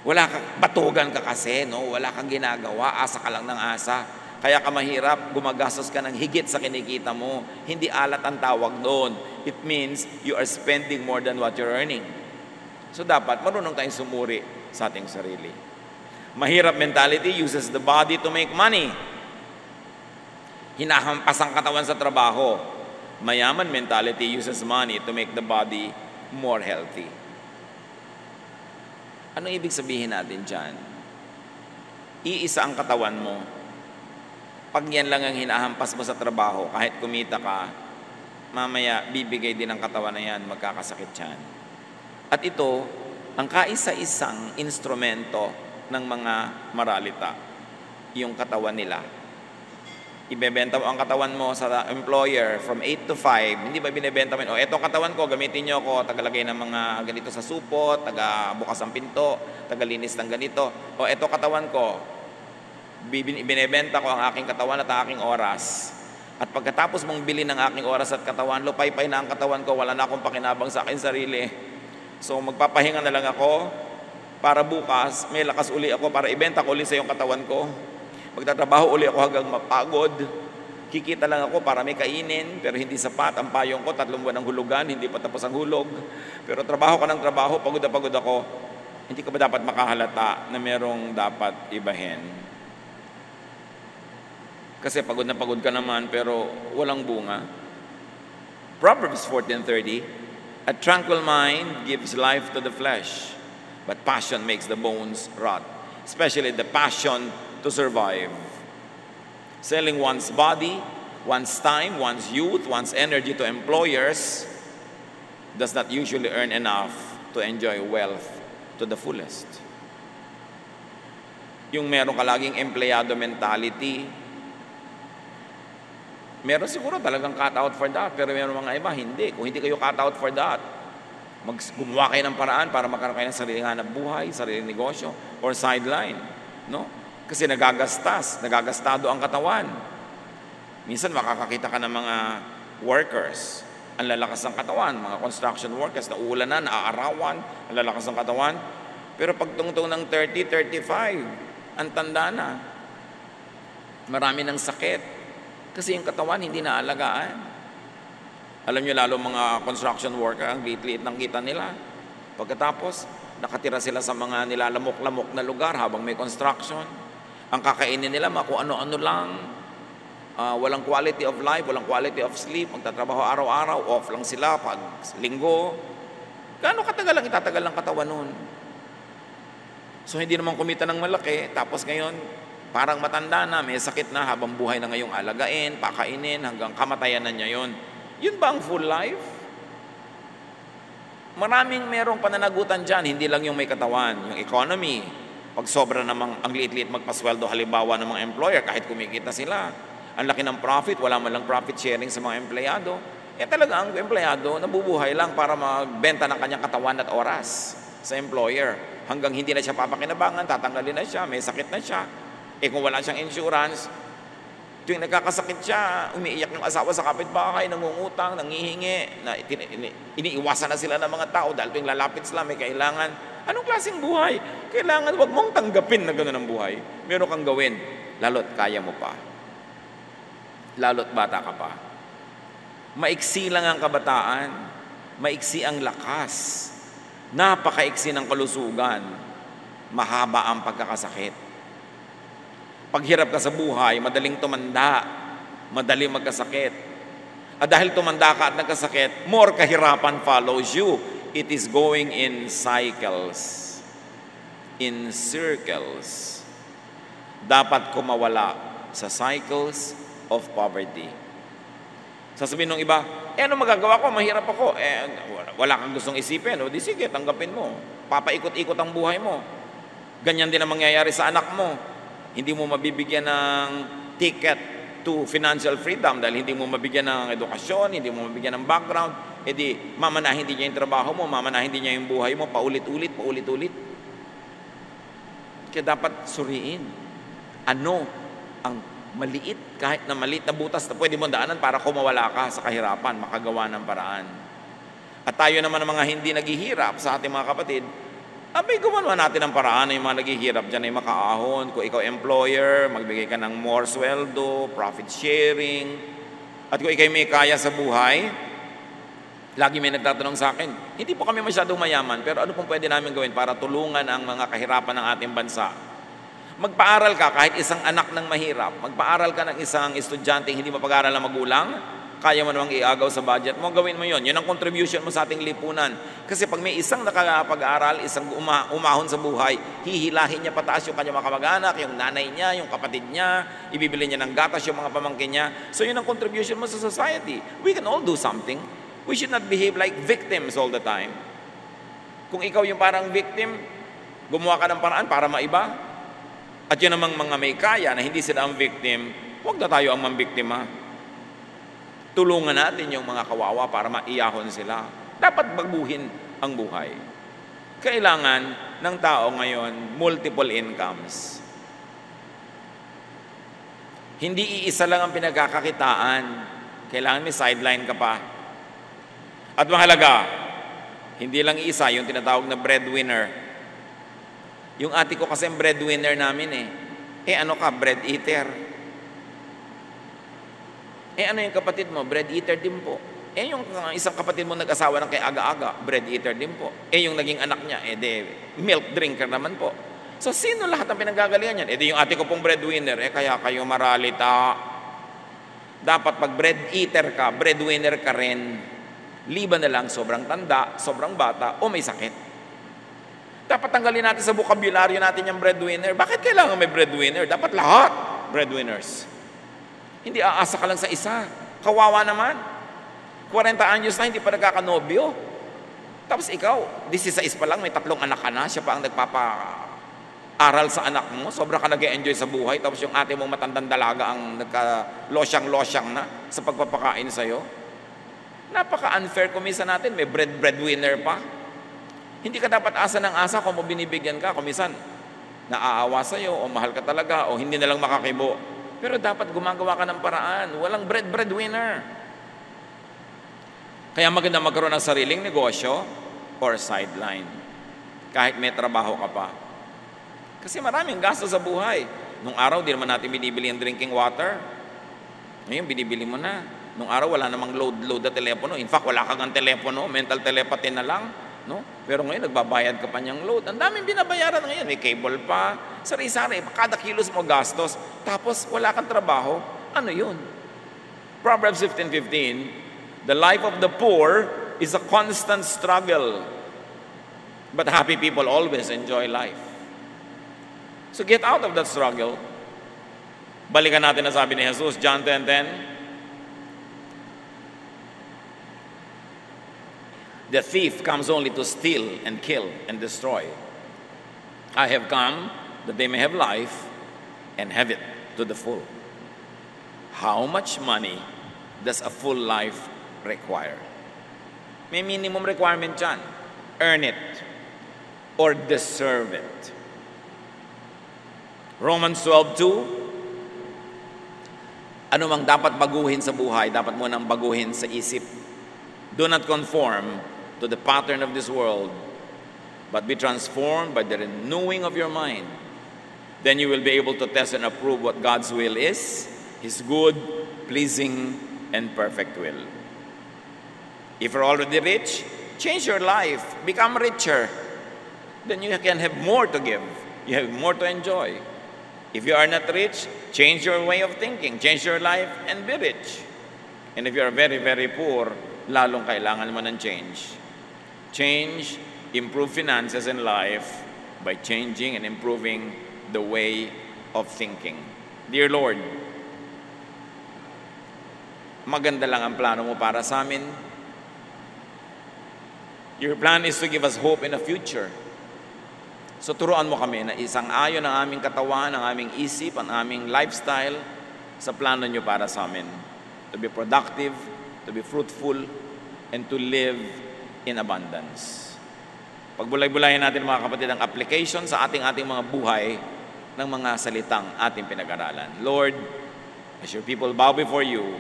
Wala ka, batugan ka kasi, no? Wala kang ginagawa, asa ka lang ng asa. Kaya ka mahirap, gumagastos ka ng higit sa kinikita mo. Hindi alat ang tawag doon. It means you are spending more than what you're earning. So dapat marunong tayong sumuri sa ating sarili. Mahirap mentality uses the body to make money. Hinahampas ang katawan sa trabaho. Mayaman mentality uses money to make the body more healthy. Ano ibig sabihin natin dyan? Iisa ang katawan mo. Pag yan lang ang hinahampas mo sa trabaho, kahit kumita ka, mamaya bibigay din ang katawan na yan, magkakasakit yan. At ito, ang kaisa-isang instrumento ng mga maralita, yung katawan nila. Ibebenta mo ang katawan mo sa employer from 8 to 5. Hindi ba binibenta mo? O, eto katawan ko, gamitin nyo ako, tagalagay ng mga ganito sa supot, taga-bukas ang pinto, tagalinis ng ganito. O, eto katawan ko, binibenta ko ang aking katawan at ang aking oras. At pagkatapos mong bili ng aking oras at katawan, lupay-pay na ang katawan ko, wala na akong pakinabang sa aking sarili. So, magpapahinga na lang ako para bukas, may lakas uli ako para ibenta ko uli sa yung katawan ko. Magtatrabaho uli ako hanggang mapagod. Kikita lang ako para may kainin, pero hindi sapat. Ang payong ko, 3 buwan ng hulugan, hindi pa tapos ang hulog. Pero trabaho ka ng trabaho, pagod na pagod ako. Hindi ka ba dapat makahalata na merong dapat ibahin? Kasi pagod na pagod ka naman, pero walang bunga. Proverbs 14:30, a tranquil mind gives life to the flesh, but passion makes the bones rot. Especially the passion to survive. Selling one's body, one's time, one's youth, one's energy to employers does not usually earn enough to enjoy wealth to the fullest. Yung meron ka laging empleyado mentality, meron siguro talagang cut out for that, pero meron mga iba, hindi. Kung hindi kayo cut out for that, gumawa kayo ng paraan para magkaroon kayo ng sariling hanap buhay, sariling negosyo, or sideline. No? Kasi nagagastado ang katawan. Minsan makakakita ka ng mga workers, ang lalakas ng katawan, mga construction workers, na uulan na, naaarawan, ang lalakas ng katawan. Pero pag tungtong ng 30, 35, ang tanda na. Marami ng sakit. Kasi yung katawan hindi naalagaan. Alam nyo lalo mga construction worker, ang liit-liit ng kita nila. Pagkatapos, nakatira sila sa mga nilalamok-lamok na lugar habang may construction. Ang kakainin nila, kung ano-ano lang. Walang quality of life, walang quality of sleep. Magtatrabaho araw-araw, off lang sila pag linggo. Gaano katagal lang itatagal ng katawan nun? So hindi naman kumita ng malaki, tapos ngayon, parang matanda na, may sakit na habang buhay na ngayong alagain, pakainin, hanggang kamatayan na niya yun. Yun ba ang full life? Maraming merong pananagutan dyan, hindi lang yung may katawan, yung economy. Pag sobra namang ang liit-liit magpasweldo halimbawa ng mga employer, kahit kumikita sila, ang laki ng profit, wala man lang profit sharing sa mga empleyado, talaga ang empleyado nabubuhay lang para magbenta ng kanyang katawan at oras sa employer. Hanggang hindi na siya papakinabangan, tatanggalin na siya, may sakit na siya. Kung wala siyang insurance, tuwing nagkakasakit siya, umiiyak ng asawa sa kapitbahay, nangungutang, nangihingi, na iniiwasan na sila ng mga tao dahil tuwing lalapit sila, may kailangan. Anong klaseng buhay? Kailangan wag mong tanggapin na gano'n ang buhay. Meron kang gawin, lalo't kaya mo pa. Lalo't bata ka pa. Maiksi lang ang kabataan, maiksi ang lakas, napakaiksi ng kalusugan, mahaba ang pagkakasakit. Paghirap ka sa buhay, madaling tumanda, madaling magkasakit. At dahil tumanda ka at nagkasakit, more kahirapan follows you. It is going in cycles, in circles. Dapat kumawala sa cycles of poverty. Sasabihin ng iba, ano magagawa ko? Mahirap ako. Wala kang gustong isipin. O di sige, tanggapin mo. Papaikot-ikot ang buhay mo. Ganyan din ang mangyayari sa anak mo. Hindi mo mabibigyan ng ticket to financial freedom dahil hindi mo mabigyan ng edukasyon, hindi mo mabigyan ng background. Di mamanahin din niya yung trabaho mo, mamanahin din niya yung buhay mo, paulit-ulit. Kaya dapat suriin. Ano ang maliit, kahit na maliit na butas na pwede mo daanan para kumawala ka sa kahirapan, makagawa ng paraan. At tayo naman ang mga hindi naghihirap sa ating mga kapatid, gumawa natin ang paraan na yung mga naghihirap dyan ay makaahon. Kung ikaw employer, magbigay ka ng more sweldo, profit sharing. At kung ikaw may kaya sa buhay, lagi may nagtatanong sa akin, hindi po kami masyadong mayaman, pero ano pong pwede namin gawin para tulungan ang mga kahirapan ng ating bansa? Magpaaral ka kahit isang anak ng mahirap. Magpaaral ka ng isang estudyante hindi mapag-aral ng magulang. Kaya mo namang iagaw sa budget mo. Gawin mo yon. Yun ang contribution mo sa ating lipunan. Kasi pag may isang nakapag-aral, isang umahon sa buhay, hihilahin niya pataas yung kanyang mga kamag-anak, yung nanay niya, yung kapatid niya, ibibili niya ng gatas yung mga pamangkin niya. So yun ang contribution mo sa society. We can all do something. We should not behave like victims all the time. Kung ikaw yung parang victim, gumawa ka ng paraan para maiba. At yun namang mga may kaya na hindi sila ang victim, huwag na tayo ang mambiktima. Tulungan natin yung mga kawawa para maiyahon sila. Dapat baguhin ang buhay. Kailangan ng tao ngayon, multiple incomes. Hindi iisa lang ang pinagkakakitaan. Kailangan may sideline ka pa. At mahalaga, hindi lang isa yung tinatawag na breadwinner. Yung ate ko kasi breadwinner namin ano ka, bread eater. Ano yung kapatid mo? Bread eater din po. Yung isang kapatid mo nag-asawa ng kay aga-aga, bread eater din po. Yung naging anak niya, milk drinker naman po. So, sino lahat ang pinanggagalingan yan? Yung ate ko pong breadwinner, kaya kayo maralita. Dapat pag bread eater ka, breadwinner ka rin. Liban na lang, sobrang tanda, sobrang bata, o may sakit. Dapat tanggalin natin sa bokabularyo natin yung breadwinner. Bakit kailangan may breadwinner? Dapat lahat breadwinners. Hindi aasa ka lang sa isa. Kawawa naman. 40 anyos na, hindi pa nagkakanobyo. Tapos ikaw, 16 pa lang, may 3 anak ka na, siya pa ang nagpapa-aral sa anak mo. Sobra ka nag-enjoy sa buhay. Tapos yung ate mong matandang dalaga ang nagka-losyang-losyang na sa pagpapakain sa'yo. Napaka-unfair kumisa natin. May breadwinner pa. Hindi ka dapat asa ng asa kung mo binibigyan ka. Kung minsan, naaawa sa'yo o mahal ka talaga o hindi na lang makakibo. Pero dapat gumagawa ka ng paraan. Walang breadwinner. Kaya maganda magkaroon ng sariling negosyo or sideline. Kahit may trabaho ka pa. Kasi maraming gasto sa buhay. Nung araw, di naman natin binibili ang drinking water. Ngayon, binibili mo na. Nung araw, wala namang load na telepono. In fact, wala kang telepono. Mental telepathy na lang. No? Pero ngayon, nagbabayad ka pa niyang load. Ang daming binabayaran ngayon. May cable pa. Sari-sari. Kada kilos mo gastos. Tapos, wala kang trabaho. Ano yun? Proverbs 15:15, the life of the poor is a constant struggle. But happy people always enjoy life. So get out of that struggle. Balikan natin na sabi ni Jesus, John 10:10. The thief comes only to steal and kill and destroy. I have come that they may have life and have it to the full. How much money does a full life require? May minimum requirement dyan. Earn it or deserve it. Romans 12:2. Ano mang dapat baguhin sa buhay, dapat mo nang baguhin sa isip. Do not conform to the pattern of this world, but be transformed by the renewing of your mind. Then you will be able to test and approve what God's will is, His good, pleasing, and perfect will. If you're already rich, change your life. Become richer. Then you can have more to give. You have more to enjoy. If you are not rich, change your way of thinking. Change your life and be rich. And if you are very, very poor, lalong kailangan mo ng change. Change, improve finances and life by changing and improving the way of thinking. Dear Lord, maganda lang ang plano mo para sa amin. Your plan is to give us hope in the future. So turuan mo kami na isang-ayon ang aming katawan, ang aming isip, ang aming lifestyle sa plano nyo para sa amin. To be productive, to be fruitful, and to live in abundance. Pagbulay-bulayan natin mga kapatid ang application sa ating mga buhay ng mga salitang ating pinag-aralan. Lord, as your people bow before you,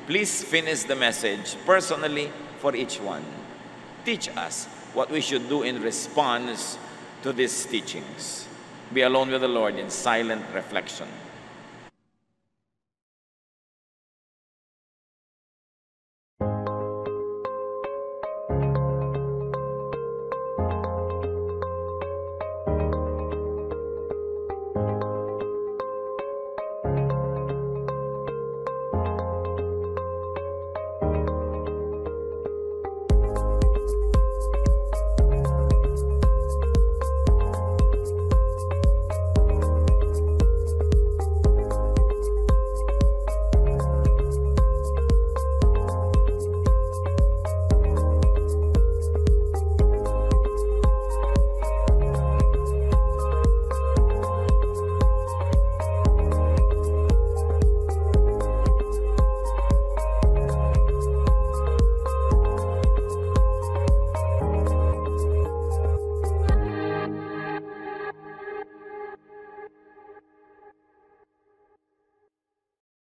please finish the message personally for each one. Teach us what we should do in response to these teachings. Be alone with the Lord in silent reflection.